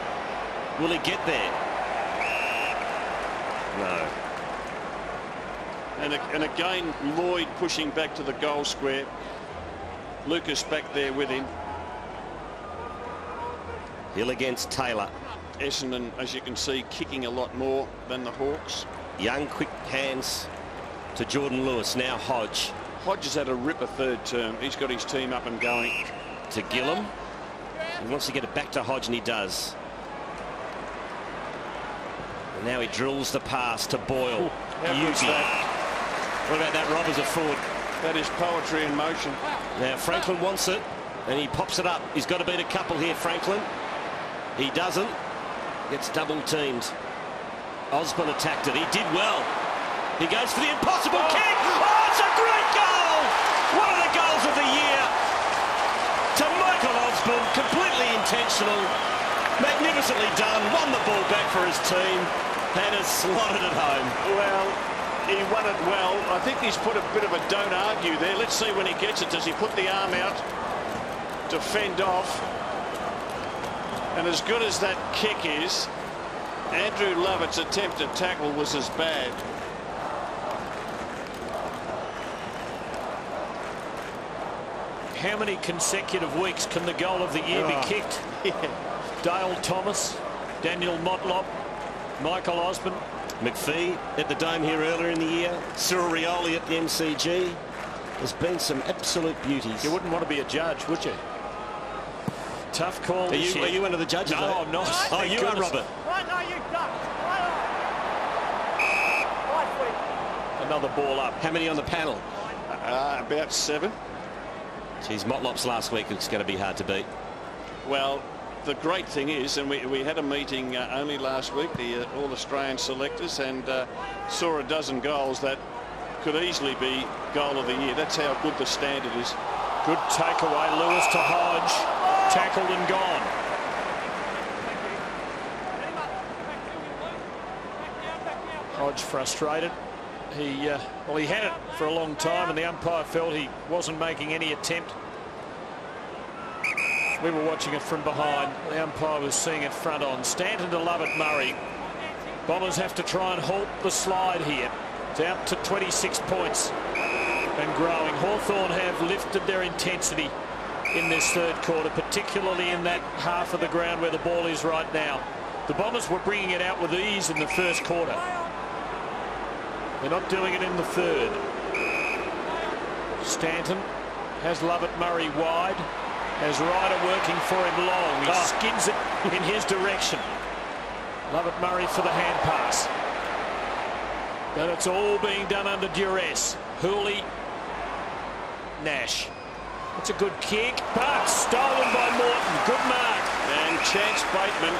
Will he get there? No. And again, Lloyd pushing back to the goal square. Lucas back there with him. Hill against Taylor. Essendon, as you can see, kicking a lot more than the Hawks. Young, quick hands to Jordan Lewis. Now Hodge. Hodge has had a ripper third term. He's got his team up and going. To Gillum. He wants to get it back to Hodge, and he does. And now he drills the pass to Boyle. Beauty. What about that, Rob, as a forward? That is poetry in motion. Now Franklin wants it, and he pops it up. He's got to beat a couple here, Franklin. He doesn't. Gets double teamed. Osborne attacked it. He did well. He goes for the impossible kick. Oh, it's a great goal! One of the goals of the year. To Michael Osborne, completely intentional, magnificently done, won the ball back for his team and has slotted it home. Well, he won it well. I think he's put a bit of a don't argue there. Let's see when he gets it. Does he put the arm out to fend off? And as good as that kick is, Andrew Lovett's attempted tackle was as bad. How many consecutive weeks can the goal of the year be kicked? Yeah. Dale Thomas, Daniel Motlop, Michael Osborne. McPhee at the Dome here earlier in the year. Cyril Rioli at the MCG. There's been some absolute beauties. You wouldn't want to be a judge, would you? Tough call. Are you one of the judges? No, I'm not. Oh, you are, Robert. Another ball up. How many on the panel? About 7. Geez, Motlops last week was going to be hard to beat. Well, the great thing is, and we had a meeting only last week, the All-Australian selectors, and saw a dozen goals that could easily be goal of the year. That's how good the standard is. Good takeaway. Lewis to Hodge. Tackled and gone. Hodge frustrated. He had it for a long time, and the umpire felt he wasn't making any attempt. We were watching it from behind. The umpire was seeing it front on. Stanton to Lovett Murray. Bombers have to try and halt the slide here. It's out to 26 points and growing. Hawthorn have lifted their intensity in this third quarter, particularly in that half of the ground where the ball is right now. The Bombers were bringing it out with ease in the first quarter. They're not doing it in the third. Stanton has Lovett Murray wide. Has Ryder working for him long. He skids it in his direction. Lovett Murray for the hand pass. But it's all being done under duress. Hooley, Nash. It's a good kick, but stolen by Morton. Good mark. And Chance Bateman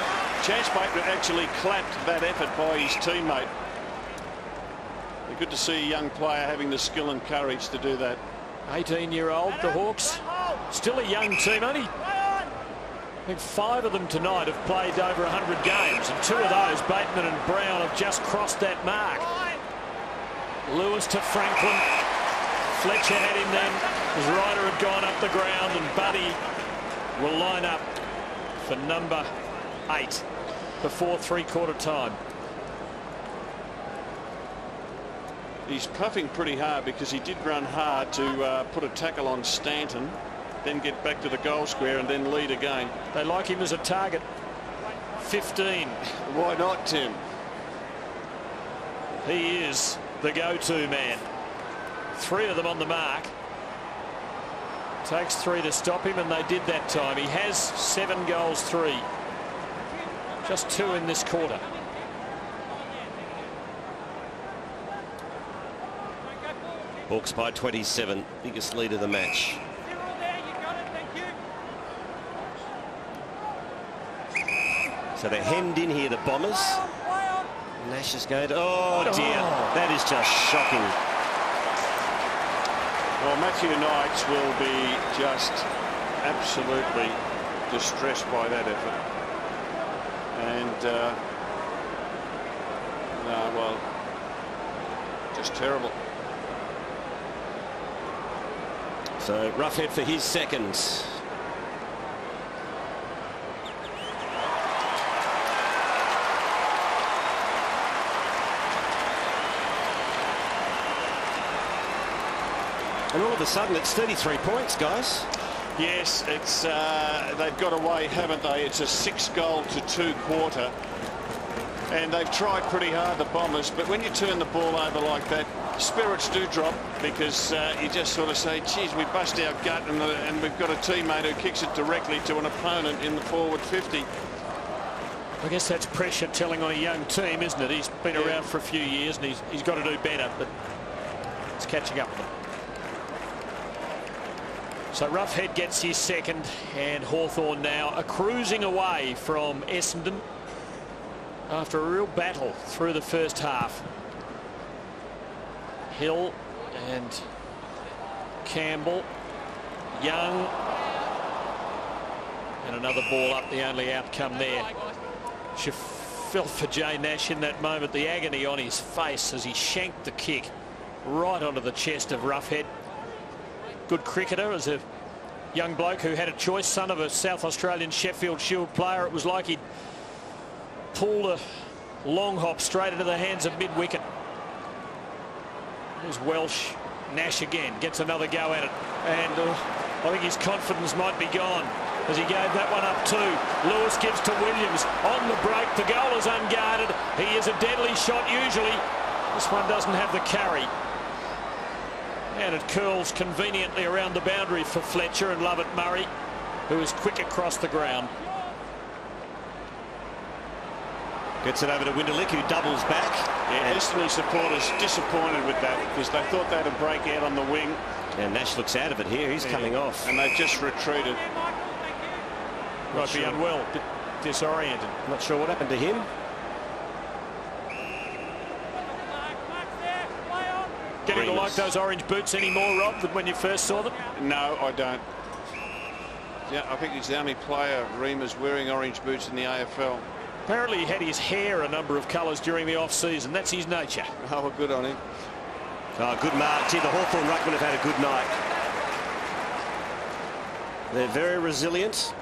actually clapped that effort by his teammate. Good to see a young player having the skill and courage to do that. 18-year-old, the Hawks. Still a young team. Only, I think 5 of them tonight have played over 100 games, and 2 of those, Bateman and Brown, have just crossed that mark. Lewis to Franklin. Fletcher had him then as Ryder had gone up the ground, and Buddy will line up for number 8 before three-quarter time. He's puffing pretty hard because he did run hard to put a tackle on Stanton, then get back to the goal square and then lead again. They like him as a target. 15. Why not, Tim? He is the go-to man. 3 of them on the mark. Takes 3 to stop him, and they did that time. He has 7 goals, 3. Just 2 in this quarter. Hawks by 27, biggest lead of the match. So they're hemmed in here, the Bombers. Nash is going to... Oh, dear. That is just shocking. Well, Matthew Knights will be just absolutely distressed by that effort. And, no, well, just terrible. So Roughhead for his second. And all of a sudden it's 33 points, guys. Yes, it's they've got away, haven't they? It's a 6-goal-to-2 quarter. And they've tried pretty hard, the Bombers, but when you turn the ball over like that, spirits do drop, because you just sort of say, geez, we bust our gut, and we've got a teammate who kicks it directly to an opponent in the forward 50. I guess that's pressure telling on a young team, isn't it? He's been around for a few years, and he's got to do better, but it's catching up with him. So Roughhead gets his second, and Hawthorn now are cruising away from Essendon after a real battle through the first half. Hill and Campbell, Young, and another ball up, the only outcome there. She felt for Jay Nash in that moment, the agony on his face as he shanked the kick right onto the chest of Roughhead. Good cricketer, as a young bloke who had a choice, son of a South Australian Sheffield Shield player. It was like he'd pulled a long hop straight into the hands of mid-wicket. There's Welsh. Nash again gets another go at it, and I think his confidence might be gone as he gave that one up too. Lewis gives to Williams on the break. The goal is unguarded. He is a deadly shot usually. This one doesn't have the carry. And it curls conveniently around the boundary for Fletcher and Lovett Murray, who is quick across the ground. Gets it over to Winderlick, who doubles back. Yeah, Essendon supporters disappointed with that because they thought they'd a break out on the wing. And Nash looks out of it here. He's coming off. And they've just retreated. Might be unwell, disoriented. Not sure what happened to him. Getting to like those orange boots anymore, Rob, than when you first saw them? No, I don't. Yeah, I think he's the only player, Reema's, wearing orange boots in the AFL. Apparently he had his hair a number of colours during the off-season. That's his nature. Oh, well, good on him. Oh, good mark. Gee, the Hawthorn ruckmen have had a good night. They're very resilient.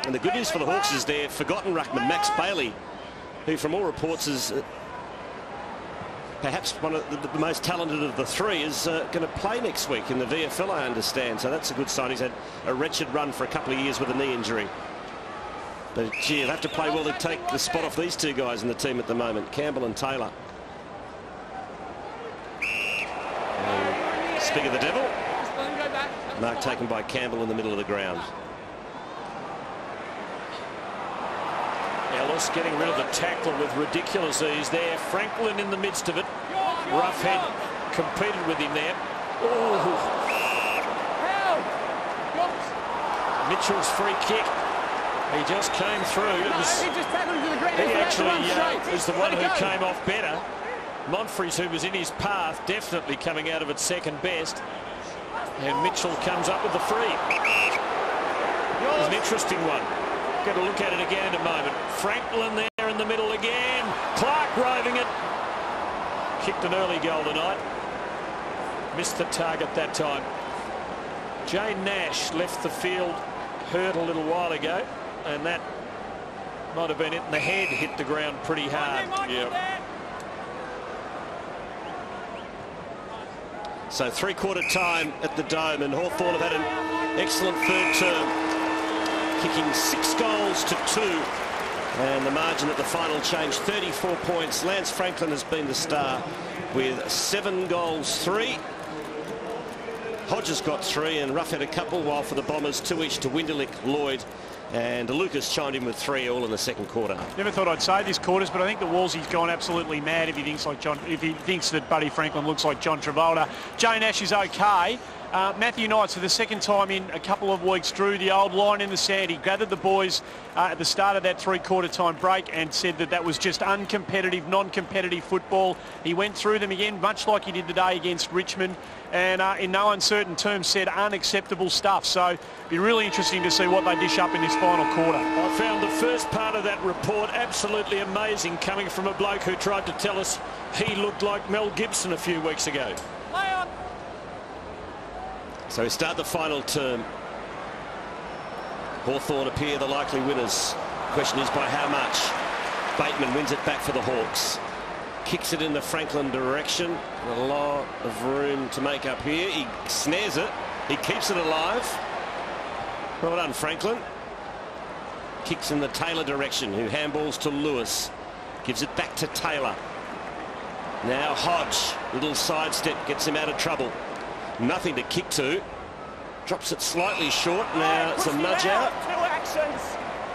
And the good news for the Hawks is their forgotten ruckman, Max Bailey, who from all reports is perhaps one of the most talented of the three, is going to play next week in the VFL, I understand. So that's a good sign. He's had a wretched run for a couple of years with a knee injury. But, gee, he'll have to play well to take the spot off these two guys in the team at the moment, Campbell and Taylor. And speak of the devil. Mark taken by Campbell in the middle of the ground. Ellis getting rid of the tackle with ridiculous ease there. Franklin in the midst of it. Roughhead competed with him there. Ooh. Mitchell's free kick. He just came through. He actually is the one who came off better. Monfries, who was in his path, definitely coming out of it second best. And Mitchell comes up with the free. It's an interesting one. Get a look at it again in a moment. Franklin there in the middle again. Clark roving it. Kicked an early goal tonight. Missed the target that time. Jane Nash left the field hurt a little while ago, and that might have been it. And the head hit the ground pretty hard. Yep. So three-quarter time at the Dome, and Hawthorn have had an excellent third term, kicking 6 goals to 2, and the margin at the final change 34 points. Lance Franklin has been the star with 7 goals, 3. Hodges got 3 and Rough had a couple, while for the Bombers 2 each to Winderlick, Lloyd and Lucas chimed in with 3 all in the second quarter. Never thought I'd say this quarters, but I think the Wolsey's gone absolutely mad if he thinks that Buddy Franklin looks like John Travolta. Jay Nash is okay. Matthew Knights, for the second time in a couple of weeks, drew the old line in the sand. He gathered the boys at the start of that three-quarter time break and said that that was just uncompetitive, non-competitive football. He went through them again, much like he did today against Richmond, and in no uncertain terms said unacceptable stuff. So it'll be really interesting to see what they dish up in this final quarter. I found the first part of that report absolutely amazing, coming from a bloke who tried to tell us he looked like Mel Gibson a few weeks ago. So we start the final term. Hawthorn appear the likely winners. Question is by how much? Bateman wins it back for the Hawks. Kicks it in the Franklin direction. A lot of room to make up here. He snares it. He keeps it alive. Well done, Franklin. Kicks in the Taylor direction, who handballs to Lewis. Gives it back to Taylor. Now Hodge. Little sidestep gets him out of trouble. Nothing to kick to. Drops it slightly short. Now it's a nudge out.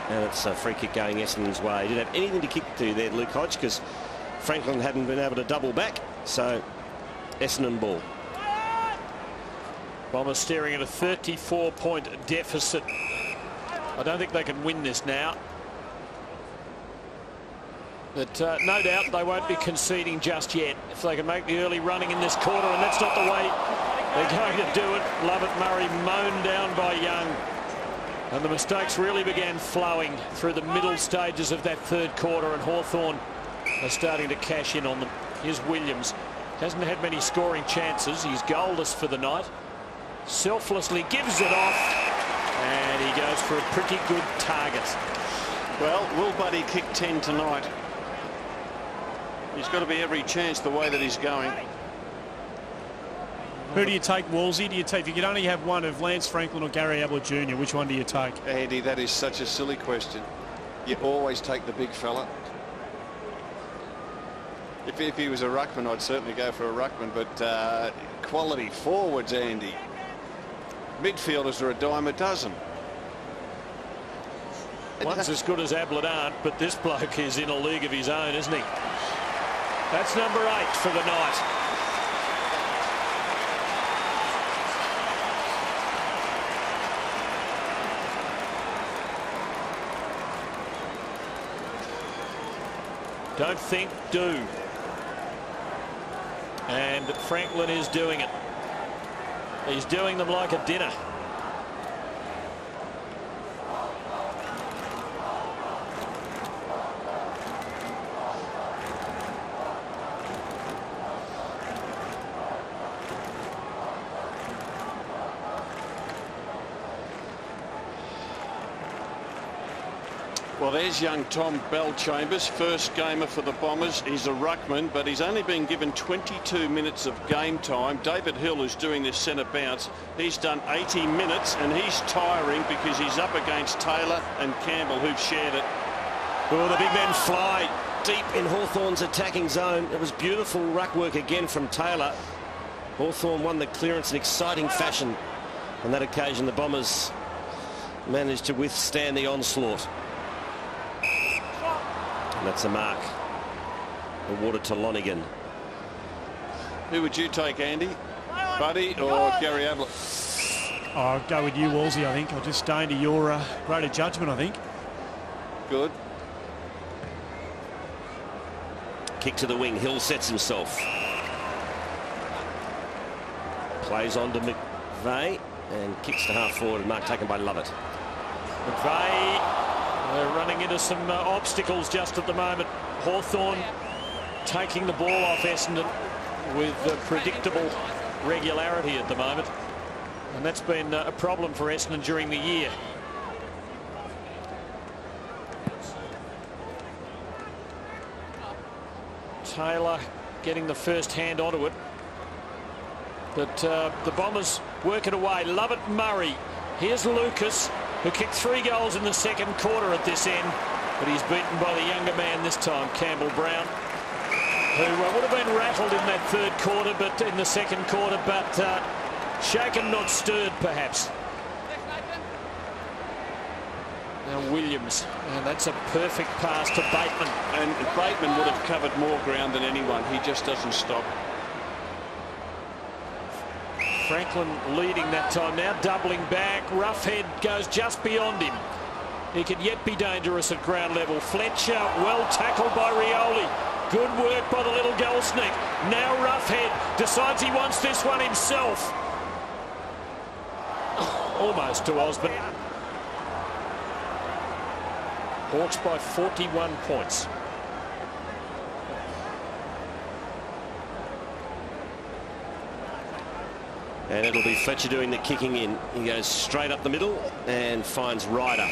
And it's a free kick going Essendon's way. He didn't have anything to kick to there, Luke Hodge, because Franklin hadn't been able to double back. So Essendon ball. Bombers staring at a 34-point deficit. I don't think they can win this now. But no doubt they won't be conceding just yet if they can make the early running in this quarter, and that's not the way they're going to do it. Lovett Murray mown down by Young, and the mistakes really began flowing through the middle stages of that third quarter, and Hawthorn are starting to cash in on them. Here's Williams. Hasn't had many scoring chances. He's goalless for the night. Selflessly gives it off, and he goes for a pretty good target. Well, will Buddy kick 10 tonight? He's got to be every chance the way that he's going. Who do you take, Wolsey? Do you take, if you could only have one of Lance Franklin or Gary Ablett Jr., which one do you take? Andy, that is such a silly question. You always take the big fella. If he was a ruckman, I'd certainly go for a ruckman, but quality forwards, Andy. Midfielders are a dime a dozen. One's as good as Ablett aren't, but this bloke is in a league of his own, isn't he? That's number 8 for the night. Don't think, do. And Franklin is doing it. He's doing them like a dinner. Well, there's young Tom Bellchambers, first gamer for the Bombers. He's a ruckman, but he's only been given 22 minutes of game time. David Hill, who's doing this centre bounce, he's done 80 minutes, and he's tiring because he's up against Taylor and Campbell, who've shared it. Oh, the big men fly deep in Hawthorn's attacking zone. It was beautiful ruck work again from Taylor. Hawthorn won the clearance in exciting fashion. On that occasion, the Bombers managed to withstand the onslaught. And that's a mark awarded to Lonigan. Who would you take, Andy? Buddy or Gary Ablett? I'll go with you, Wolsey, I think. I'll just stay into your greater judgment, I think. Good. Kick to the wing. Hill sets himself. Plays on to McVeigh and kicks to half forward. Mark taken by Lovett. McVeigh, they're running into some obstacles just at the moment. Hawthorn taking the ball off Essendon with predictable regularity at the moment. And that's been a problem for Essendon during the year. Taylor getting the first hand onto it. But the Bombers work it away. Lovett, Murray. Here's Lucas, who kicked 3 goals in the second quarter at this end. But he's beaten by the younger man this time, Campbell Brown, who would have been rattled in that third quarter, but in the second quarter, but shaken, not stirred, perhaps. Now Williams, and that's a perfect pass to Bateman. And Bateman would have covered more ground than anyone. He just doesn't stop. Franklin leading that time now, doubling back. Roughhead goes just beyond him. He could yet be dangerous at ground level. Fletcher, well tackled by Rioli. Good work by the little goal sneak. Now Roughhead decides he wants this one himself. Almost to Osborne. Hawks by 41 points. And it'll be Fletcher doing the kicking in. He goes straight up the middle and finds Ryder.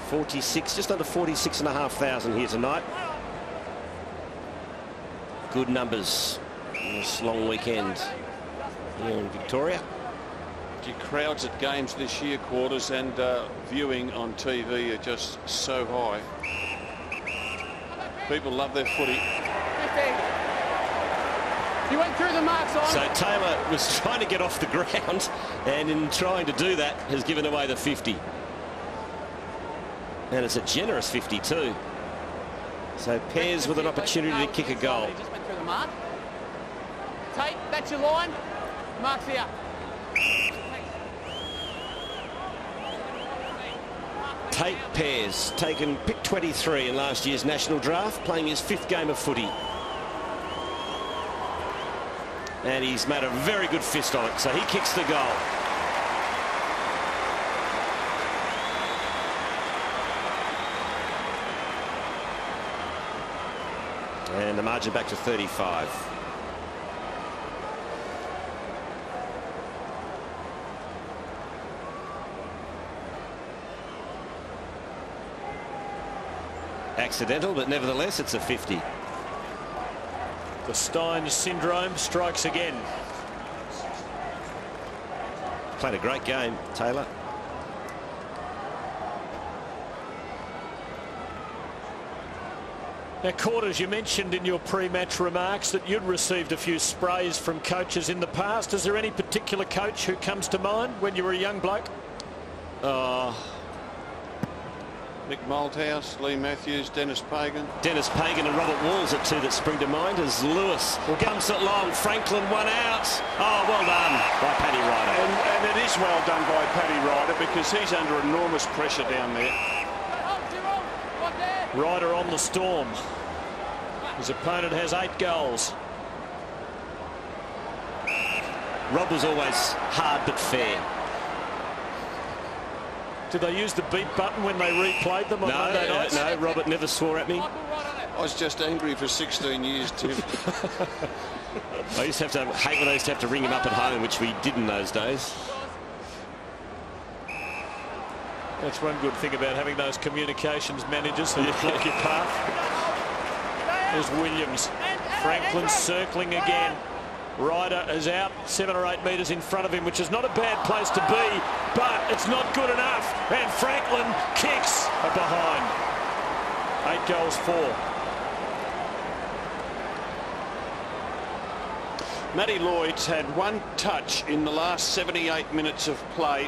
46, just under 46,500 here tonight. Good numbers on this long weekend here in Victoria. Your crowds at games this year, Quarters, and viewing on TV are just so high. People love their footy. You went through the marks on. So Taylor was trying to get off the ground, and in trying to do that has given away the 50. And it's a generous 52. So Pears with an opportunity to kick a goal. He just went through the mark. Tate, that's your line. Mark's here. Tate Pears, picked 23 in last year's national draft, playing his 5th game of footy. And he's made a very good fist on it, so he kicks the goal. And the margin back to 35. Accidental, but nevertheless it's a 50. The Stein syndrome strikes again. played a great game, Taylor. Now, Quarters, you mentioned in your pre-match remarks that you'd received a few sprays from coaches in the past. Is there any particular coach who comes to mind when you were a young bloke? Nick Malthouse, Lee Matthews, Dennis Pagan. Dennis Pagan and Robert Walls are two that spring to mind as Lewis comes it long. Franklin one out. Oh, well done by Paddy Ryder. And it is well done by Paddy Ryder because he's under enormous pressure down there. Ryder on the storm. His opponent has 8 goals. Rob was always hard but fair. Did they use the beat button when they replayed them on Monday nights? No, Robert never swore at me. I was just angry for 16 years, Tim. I used to have to hate when I used to have to ring him up at home, which we did in those days. That's one good thing about having those communications managers who block your path. There's Williams. Franklin circling again. Ryder is out 7 or 8 metres in front of him, which is not a bad place to be, but it's not good enough. And Franklin kicks behind. 8 goals for. Matty Lloyd's had 1 touch in the last 78 minutes of play.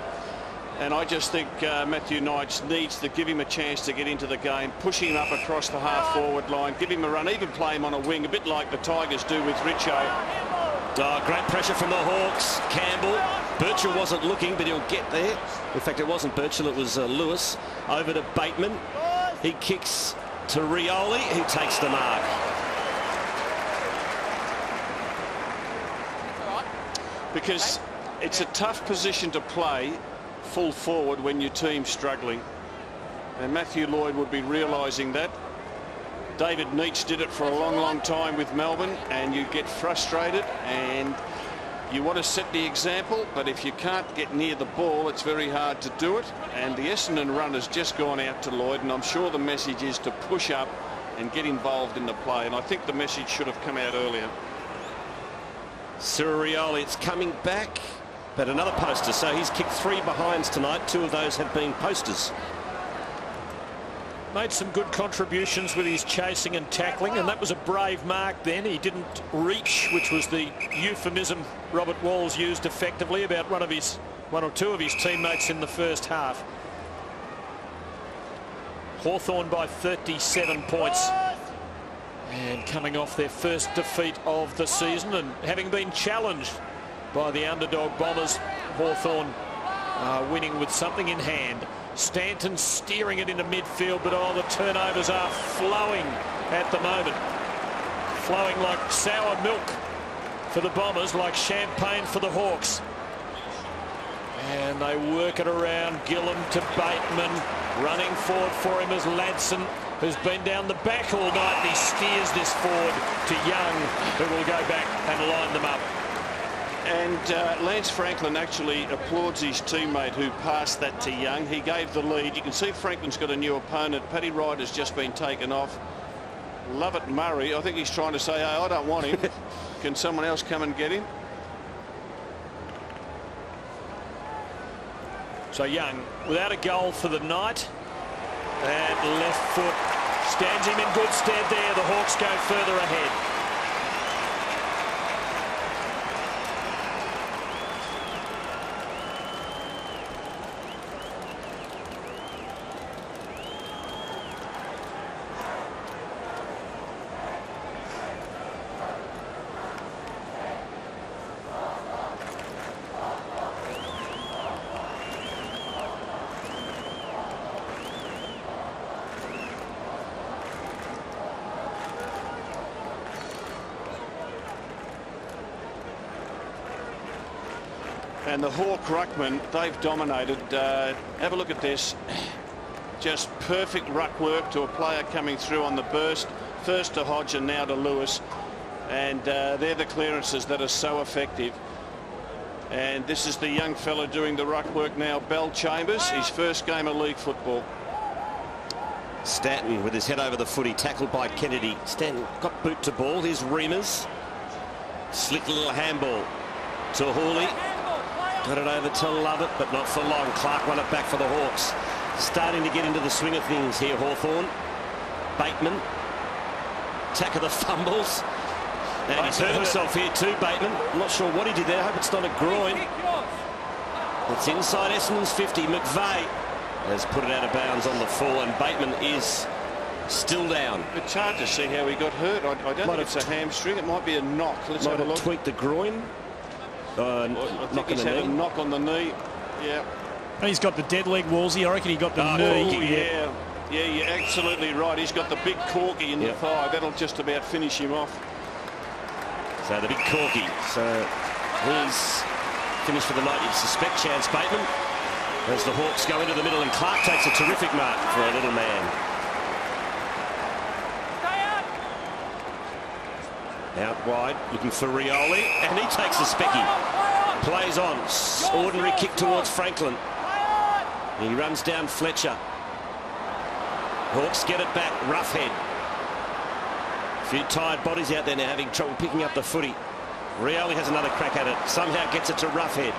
And I just think Matthew Knights needs to give him a chance to get into the game, push him up across the half-forward line, give him a run, even play him on a wing, a bit like the Tigers do with Richo. Oh, great pressure from the Hawks. Campbell. Birchall wasn't looking, but he'll get there. In fact, it wasn't Birchall, it was Lewis. Over to Bateman. He kicks to Rioli, who takes the mark. Because it's a tough position to play full forward when your team's struggling, and Matthew Lloyd would be realising that. David Neitz did it for a long time with Melbourne, and you get frustrated and you want to set the example, but if you can't get near the ball, it's very hard to do it. And the Essendon run has just gone out to Lloyd, and I'm sure the message is to push up and get involved in the play, and I think the message should have come out earlier. Cyril Rioli, it's coming back. But another poster, so he's kicked 3 behinds tonight. 2 of those have been posters. Made some good contributions with his chasing and tackling, and that was a brave mark then. He didn't reach, which was the euphemism Robert Walls used effectively about one or two of his teammates in the first half. Hawthorn by 37 points. And coming off their first defeat of the season and having been challenged by the underdog Bombers, Hawthorn winning with something in hand. Stanton steering it into midfield, but the turnovers are flowing at the moment. Flowing like sour milk for the Bombers, like champagne for the Hawks. And they work it around. Gillam to Bateman. Running forward for him is Ladson, who's been down the back all night, and he steers this forward to Young, who will go back and line them up. And Lance Franklin actually applauds his teammate who passed that to Young. He gave the lead. You can see Franklin's got a new opponent. Paddy Ryder's just been taken off. Lovett Murray, I think he's trying to say, hey, I don't want him. Can someone else come and get him? So Young, without a goal for the night, and left foot stands him in good stead there. The Hawks go further ahead. And the Hawk ruckmen, they've dominated. Have a look at this. Just perfect ruck work to a player coming through on the burst. First to Hodge and now to Lewis. And they're the clearances that are so effective. And this is the young fella doing the ruck work now, Bell Chambers, his first game of league football. Stanton with his head over the footy, tackled by Kennedy. Stanton got boot to ball. Here's Reamers. Slick little handball to Hawley. Got it over to Lovett, but not for long. Clark won it back for the Hawks. Starting to get into the swing of things here, Hawthorn. Bateman. Attack of the fumbles. And he's hurt himself here too, Bateman. I'm not sure what he did there. I hope it's not a groin. It's inside Essendon's 50. McVeigh has put it out of bounds on the full, and Bateman is still down. It's hard to see how he got hurt. I don't think it's a hamstring. It might be a knock. Let's have a look. Tweaked the groin. I think he's had a knock on the knee. Yeah. And he's got the dead leg, Wolsey. I reckon he got the knee. Yeah, you're absolutely right. He's got the big corky in the thigh. That'll just about finish him off. So the big corky. So he's finished for the night. You'd suspect Chance Bateman as the Hawks go into the middle, and Clark takes a terrific mark for a little man. Out wide, looking for Rioli, and he takes a specky. Plays on. Ordinary kick towards Franklin. He runs down Fletcher. Hawks get it back. Roughhead. A few tired bodies out there now having trouble picking up the footy. Rioli has another crack at it. Somehow gets it to Roughhead.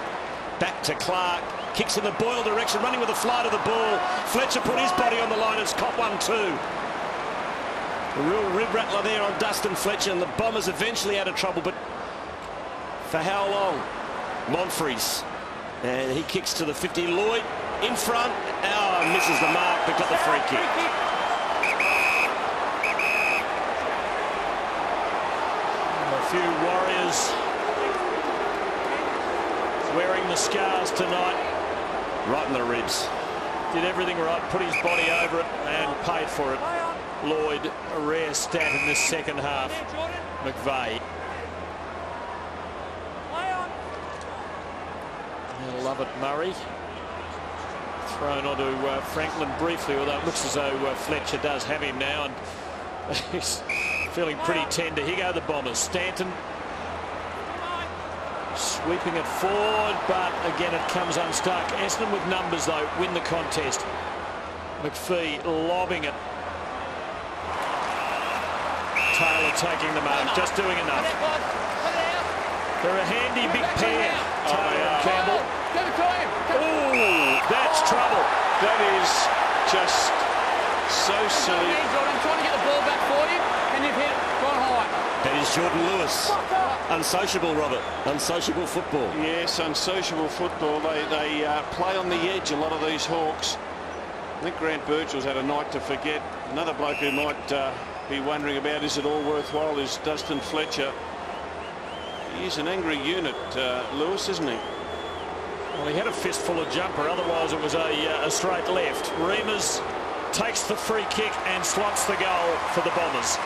Back to Clark. Kicks in the Boyle direction, running with a flight of the ball. Fletcher put his body on the line and caught one too. A real rib rattler there on Dustin Fletcher, and the Bombers eventually out of trouble, but for how long? Monfries, and he kicks to the 50. Lloyd in front. Oh, misses the mark, but got the free kick. A few Warriors wearing the scars tonight. Right in the ribs. Did everything right, put his body over it and paid for it. Lloyd, a rare stat in this second half. McVeigh. Love it, Murray. Thrown onto Franklin briefly, although it looks as though Fletcher does have him now, and he's feeling pretty tender. Here go the Bombers. Stanton sweeping it forward, but again it comes unstuck. Essendon with numbers though, win the contest. McPhee lobbing it. Taylor taking the mark, just doing enough. They're a handy big pair, Taylor and Campbell. Ooh, that's trouble. That is just so silly. I'm trying to get the ball back for you, and you've hit it, gone high. That is Jordan Lewis. Unsociable, Robert. Unsociable football. Yes, unsociable football. They play on the edge, a lot of these Hawks. I think Grant Birchall's had a night to forget. Another bloke who might be wondering about, is it all worthwhile, is Dustin Fletcher. He's an angry unit, Lewis, isn't he? Well, he had a fistful of jumper, otherwise it was a straight left. Reimers takes the free kick and slots the goal for the Bombers.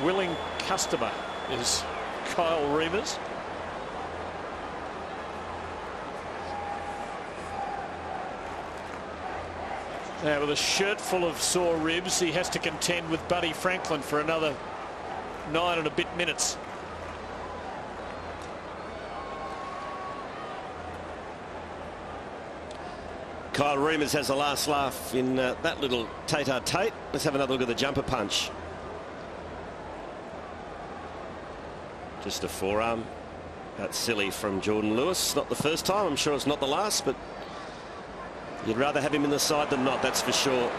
Willing customer is Kyle Reimers. Now, with a shirt full of sore ribs, he has to contend with Buddy Franklin for another 9 and a bit minutes. Kyle Reimers has the last laugh in that little tete-a-tete. Let's have another look at the jumper punch. Just a forearm. That's silly from Jordan Lewis. Not the first time. I'm sure it's not the last, but you'd rather have him in the side than not, that's for sure.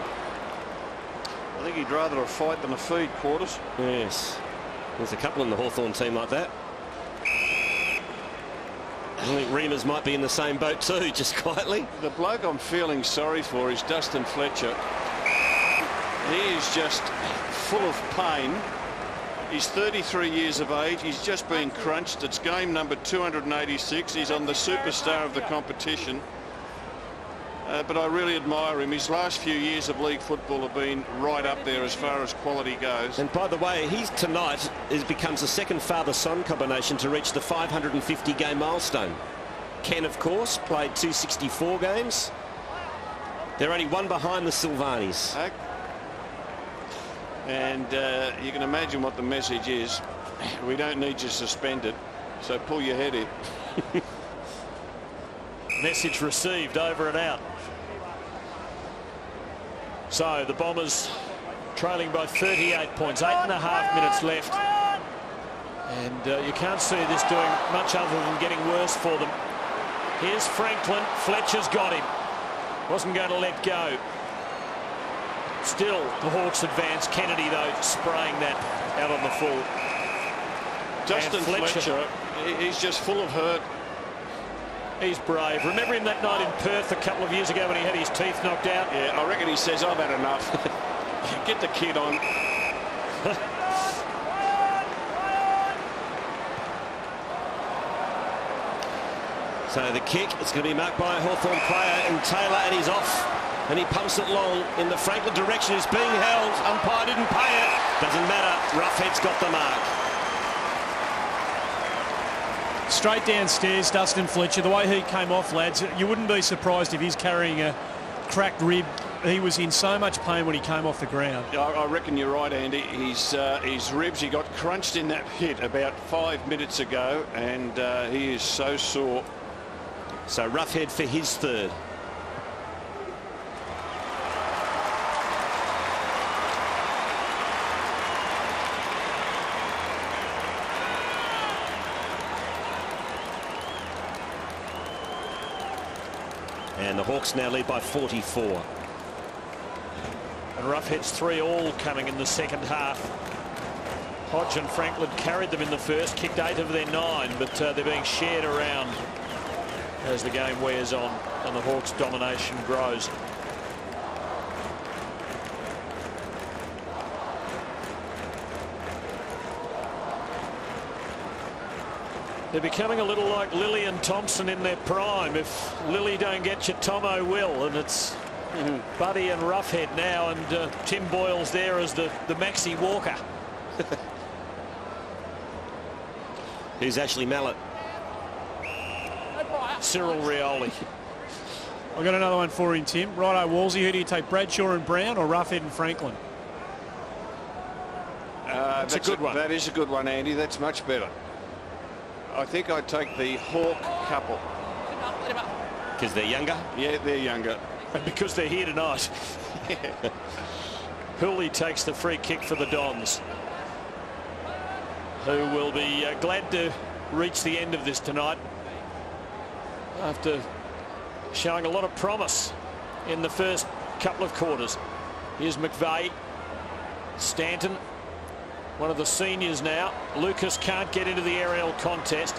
I think he'd rather a fight than a feed, Quarters. Yes. There's a couple in the Hawthorn team like that. I think Reimers might be in the same boat too, just quietly. The bloke I'm feeling sorry for is Dustin Fletcher. He is just full of pain. He's 33 years of age. He's just been crunched. It's game number 286. He's on the superstar of the competition. But I really admire him. His last few years of league football have been right up there as far as quality goes. And by the way, he's tonight becomes the second father-son combination to reach the 550 game milestone. Ken, of course, played 264 games. They're only one behind the Silvanis. And you can imagine what the message is. We don't need you suspended, so pull your head in. Message received, over and out. So the Bombers trailing by 38 points, 8.5 minutes left. And you can't see this doing much other than getting worse for them. Here's Franklin. Fletcher's got him. Wasn't going to let go. Still, the Hawks advance. Kennedy, though, spraying that out on the full. Justin Fletcher, he's just full of hurt. He's brave. Remember him that night in Perth a couple of years ago when he had his teeth knocked out? Yeah, I reckon he says, I've had enough. Get the kid on. So the kick, it's going to be marked by a Hawthorn player, and Taylor, and he's off. And he pumps it long in the Franklin direction. It's being held. Umpire didn't pay it. Doesn't matter. Roughhead's got the mark. Straight downstairs, Dustin Fletcher. The way he came off, lads, you wouldn't be surprised if he's carrying a cracked rib. He was in so much pain when he came off the ground. I reckon you're right, Andy. His ribs, he got crunched in that hit about 5 minutes ago, and he is so sore. So Roughhead for his third. And the Hawks now lead by 44. And Roughhead's 3-all coming in the second half. Hodge and Franklin carried them in the first, kicked 8 of their 9, but they're being shared around as the game wears on and the Hawks' domination grows. They're becoming a little like Lilly and Thompson in their prime. If Lilly don't get you, Tomo will, and it's Buddy and Roughhead now, and Tim Boyle's there as the Maxi Walker. Who's Ashley Mallett? Cyril Rioli. I've got another one for him, Tim. Righto, Wolsey, who do you take, Bradshaw and Brown or Roughhead and Franklin? That's a good one. That is a good one, Andy. That's much better. I think I'd take the Hawk couple. Because they're younger? Yeah, they're younger. And because they're here tonight. Hooley takes the free kick for the Dons, who will be glad to reach the end of this tonight after showing a lot of promise in the first couple of quarters. Here's McVeigh. Stanton, one of the seniors now. Lucas can't get into the aerial contest.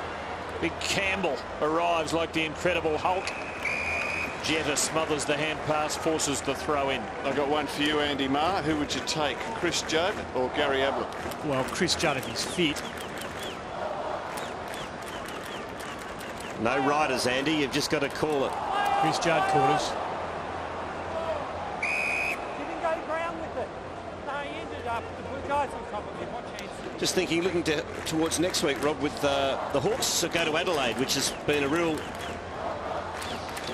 Big Campbell arrives like the Incredible Hulk. Jetta smothers the hand pass, forces the throw in. I've got one for you, Andy Marr. Who would you take, Chris Judd or Gary Ablett? Well, Chris Judd if he's fit. No riders, Andy. You've just got to call it. Chris Judd quarters. Didn't go ground with it. No, he ended up the guys on top of him. What chance? Just thinking, looking towards next week, Rob, with the Hawks go to Adelaide, which has been a real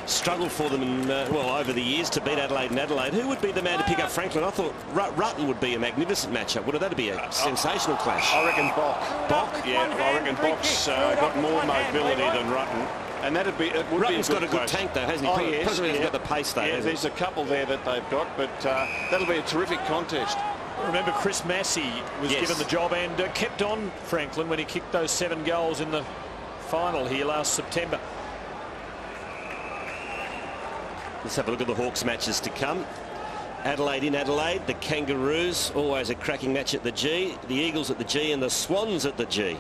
struggle for them in, well, over the years to beat Adelaide and Adelaide. Who would be the man to pick up Franklin? I thought Rutten would be a magnificent matchup. Would that be a sensational clash? I reckon Bock. Bock? Yeah, I reckon Bock's got more mobility than Rutten. And it would be Rutten's a good got a good clash. tank, though, hasn't he? Oh, yes, Possibly hasn't got the pace, though. Yeah, there's a couple there that they've got, but that'll be a terrific contest. Remember, Chris Massey was given the job and kept on Franklin when he kicked those 7 goals in the final here last September. Let's have a look at the Hawks matches to come. Adelaide in Adelaide, the Kangaroos, always a cracking match at the G, the Eagles at the G, and the Swans at the G.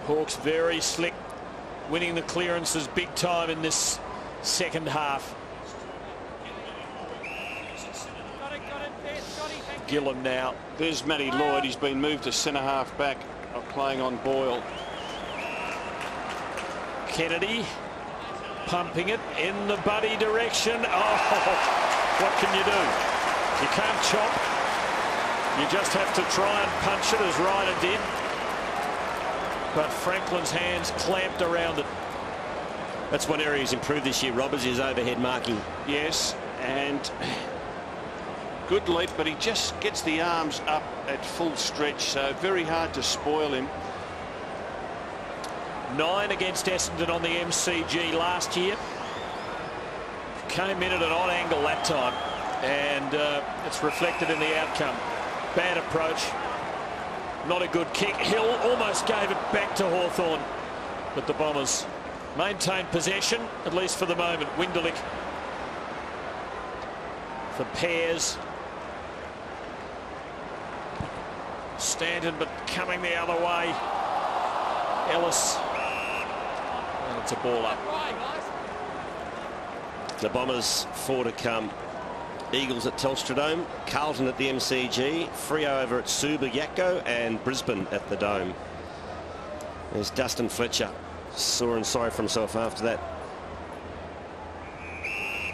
Hawks very slick, winning the clearances big time in this second half. Gillam now. There's Matty Lloyd. He's been moved to centre half back, playing on Boyle. Kennedy pumping it in the Buddy direction. Oh, what can you do? You can't chop. You just have to try and punch it as Ryder did. But Franklin's hands clamped around it. That's one area he's improved this year, Rob, is his overhead marking. Yes, and good leap, but he just gets the arms up at full stretch, so very hard to spoil him. 9 against Essendon on the MCG last year. came in at an odd angle that time, and it's reflected in the outcome. Bad approach, not a good kick. Hill almost gave it back to Hawthorn, but the Bombers maintained possession, at least for the moment. Winderlich for Pears. Stanton, but coming the other way. Ellis. And it's a ball up. The Bombers 4 to come. Eagles at Telstra Dome, Carlton at the MCG, Freo over at Suba Yakko, and Brisbane at the Dome. There's Dustin Fletcher, sore and sorry for himself after that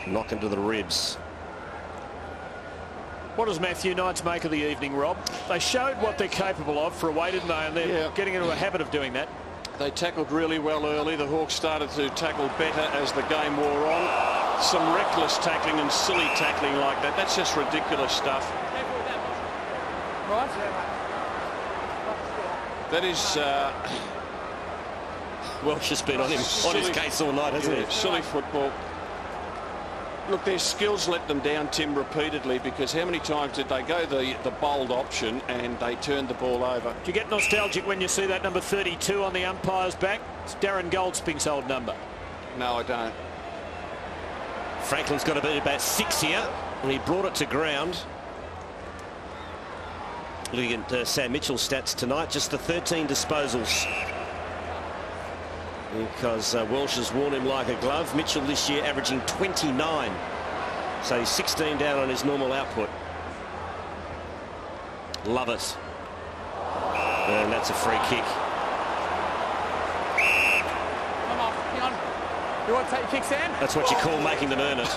knock into the ribs. What does Matthew Knights make of the evening, Rob? They showed what they're capable of for a way, didn't they? And they're getting into a habit of doing that. They tackled really well early. The Hawks started to tackle better as the game wore on. Some reckless tackling and silly tackling like that. That's just ridiculous stuff. Right. That is... Welsh has been on his case all night, hasn't he? Silly football. Look, their skills let them down, Tim, repeatedly, because how many times did they go the bold option and they turned the ball over? Do you get nostalgic when you see that number 32 on the umpire's back? It's Darren Goldspink's old number. No, I don't. Franklin's got to be about 6 here, and he brought it to ground. Looking at Sam Mitchell's stats tonight, just the 13 disposals. Because Welsh has worn him like a glove. Mitchell this year averaging 29. So he's 16 down on his normal output. Love it. And that's a free kick. Come on, hang on. You want to take your kick, Sam? That's what you call making them earn it.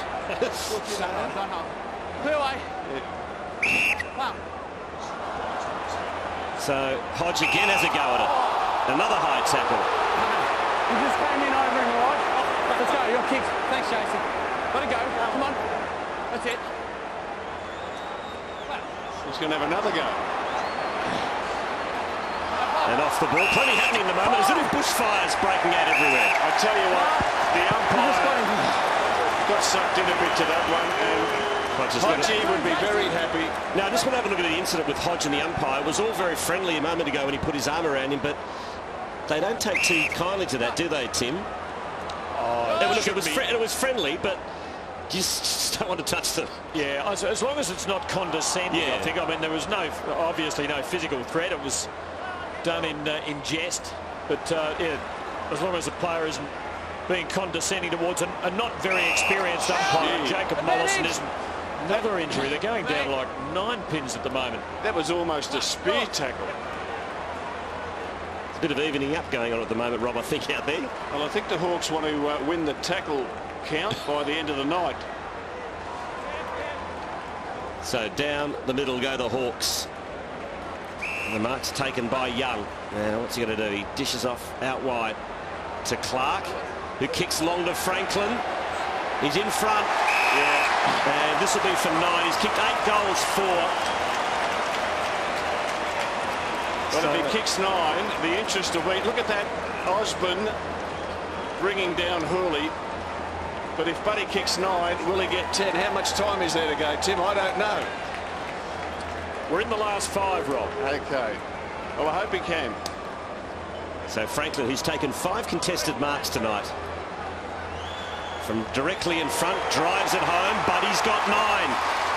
Clear away. Wow. So Hodge again has a go at it. Another high tackle. You just came in over him, right? Let's go, your kick. Thanks, Jason. Let it go. Come on. That's it. He's going to have another go. And off the ball. Plenty happening at the moment. There's little bushfires breaking out everywhere. I tell you what, the umpire got sucked in a bit to that one, and Hodgie would be very happy. Now, I just want to have a look at the incident with Hodge and the umpire. It was all very friendly a moment ago when he put his arm around him, but they don't take too kindly to that, do they, Tim? It was friendly, but you just don't want to touch them. Yeah, as long as it's not condescending, Yeah. I think. I mean, there was obviously no physical threat. It was done in jest. But, yeah, as long as the player isn't being condescending towards a not very experienced umpire, Jacob Mollison isn't. Another injury. They're going down like 9 pins at the moment. That was almost a spear tackle. A bit of evening up going on at the moment, Rob, I think, out there. Well, I think the Hawks want to win the tackle count by the end of the night. So down the middle go the Hawks. And the mark's taken by Young. Now, what's he going to do? He dishes off out wide to Clark, who kicks long to Franklin. He's in front. Yeah. And this will be for 9. He's kicked 8 goals for. But if he kicks 9, the interest will be, look at that, Osborne bringing down Hooley. But if Buddy kicks 9, will he get 10? How much time is there to go, Tim? I don't know. We're in the last 5, Rob. Okay. Well, I hope he can. So Franklin, who's taken 5 contested marks tonight. From directly in front, drives it home. Buddy's got 9.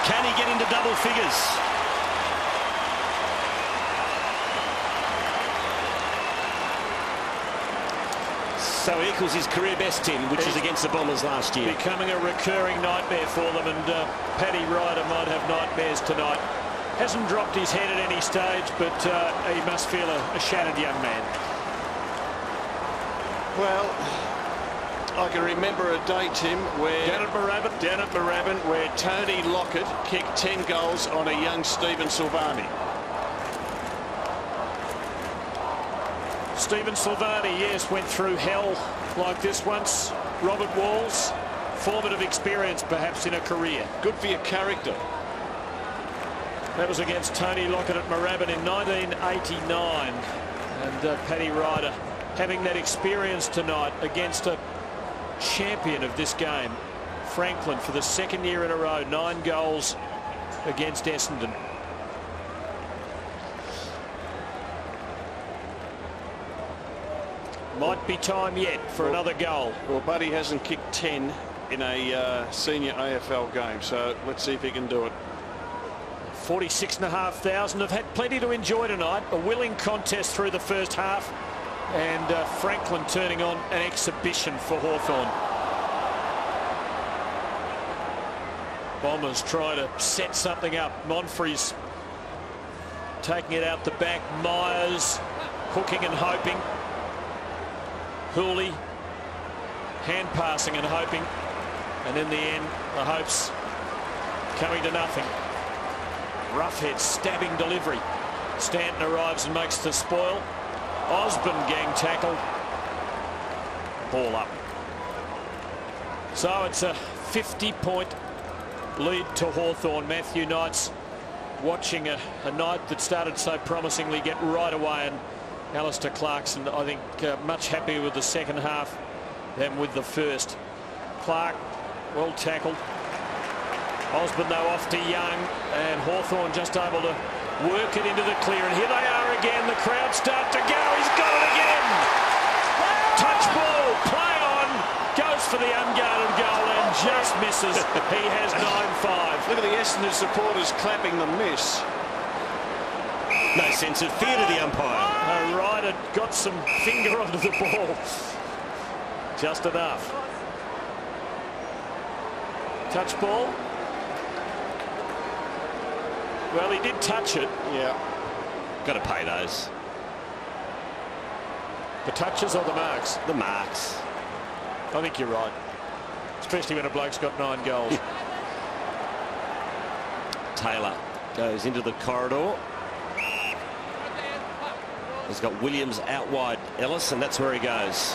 Can he get into double figures? So he equals his career best, Tim, which is against the Bombers last year. Becoming a recurring nightmare for them, and Paddy Ryder might have nightmares tonight. Hasn't dropped his head at any stage, but he must feel a shattered young man. Well, I can remember a day, Tim, where down at Moorabbin, where Tony Lockett kicked 10 goals on a young Stephen Silvani. Stephen Silvani, yes, went through hell like this once. Robert Walls, formative experience perhaps in a career. Good for your character. That was against Tony Lockett at Moorabbin in 1989. And Paddy Ryder having that experience tonight against a champion of this game. Franklin for the second year in a row, 9 goals against Essendon. Might be time yet for another goal. Well, Buddy hasn't kicked 10 in a senior AFL game, so let's see if he can do it. 46,500 have had plenty to enjoy tonight. A willing contest through the first half, and Franklin turning on an exhibition for Hawthorn. Bombers try to set something up. Monfrey's taking it out the back. Myers hooking and hoping. Hooley hand passing and hoping, and in the end the hopes coming to nothing. Roughhead stabbing delivery. Stanton arrives and makes the spoil. Osborne gang tackle. Ball up. So it's a 50-point lead to Hawthorn. Matthew Knight's watching a night that started so promisingly get right away, and Alistair Clarkson, I think, much happier with the second half than with the first. Clark, well tackled. Osborne, though, off to Young, and Hawthorn just able to work it into the clear. And here they are again. The crowd start to go. He's got it again. Touch ball, play on, goes for the unguarded goal and just misses. He has 9-5. Look at the Essendon supporters clapping the miss. No sense of fear to the umpire. Ryder got some finger onto the ball. Just enough. Touch ball. Well, he did touch it. Yeah. Got to pay those. The touches or the marks? The marks. I think you're right. Especially when a bloke's got 9 goals. Taylor goes into the corridor. He's got Williams out wide, Ellis, and that's where he goes.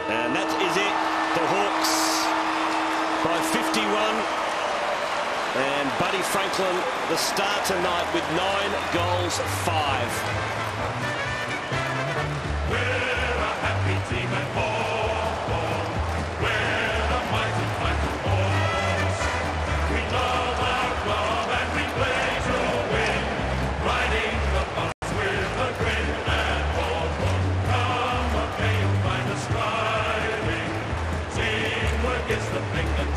And that is it. The Hawks by 51. And Buddy Franklin, the star tonight with 9 goals, 5. We're a happy team at Hawthorn. We're the mighty fighting horse. We love our club and we play to win. Riding the bus with a grin at Hawthorn. Come, okay, you'll find us striving. Teamwork is the thing that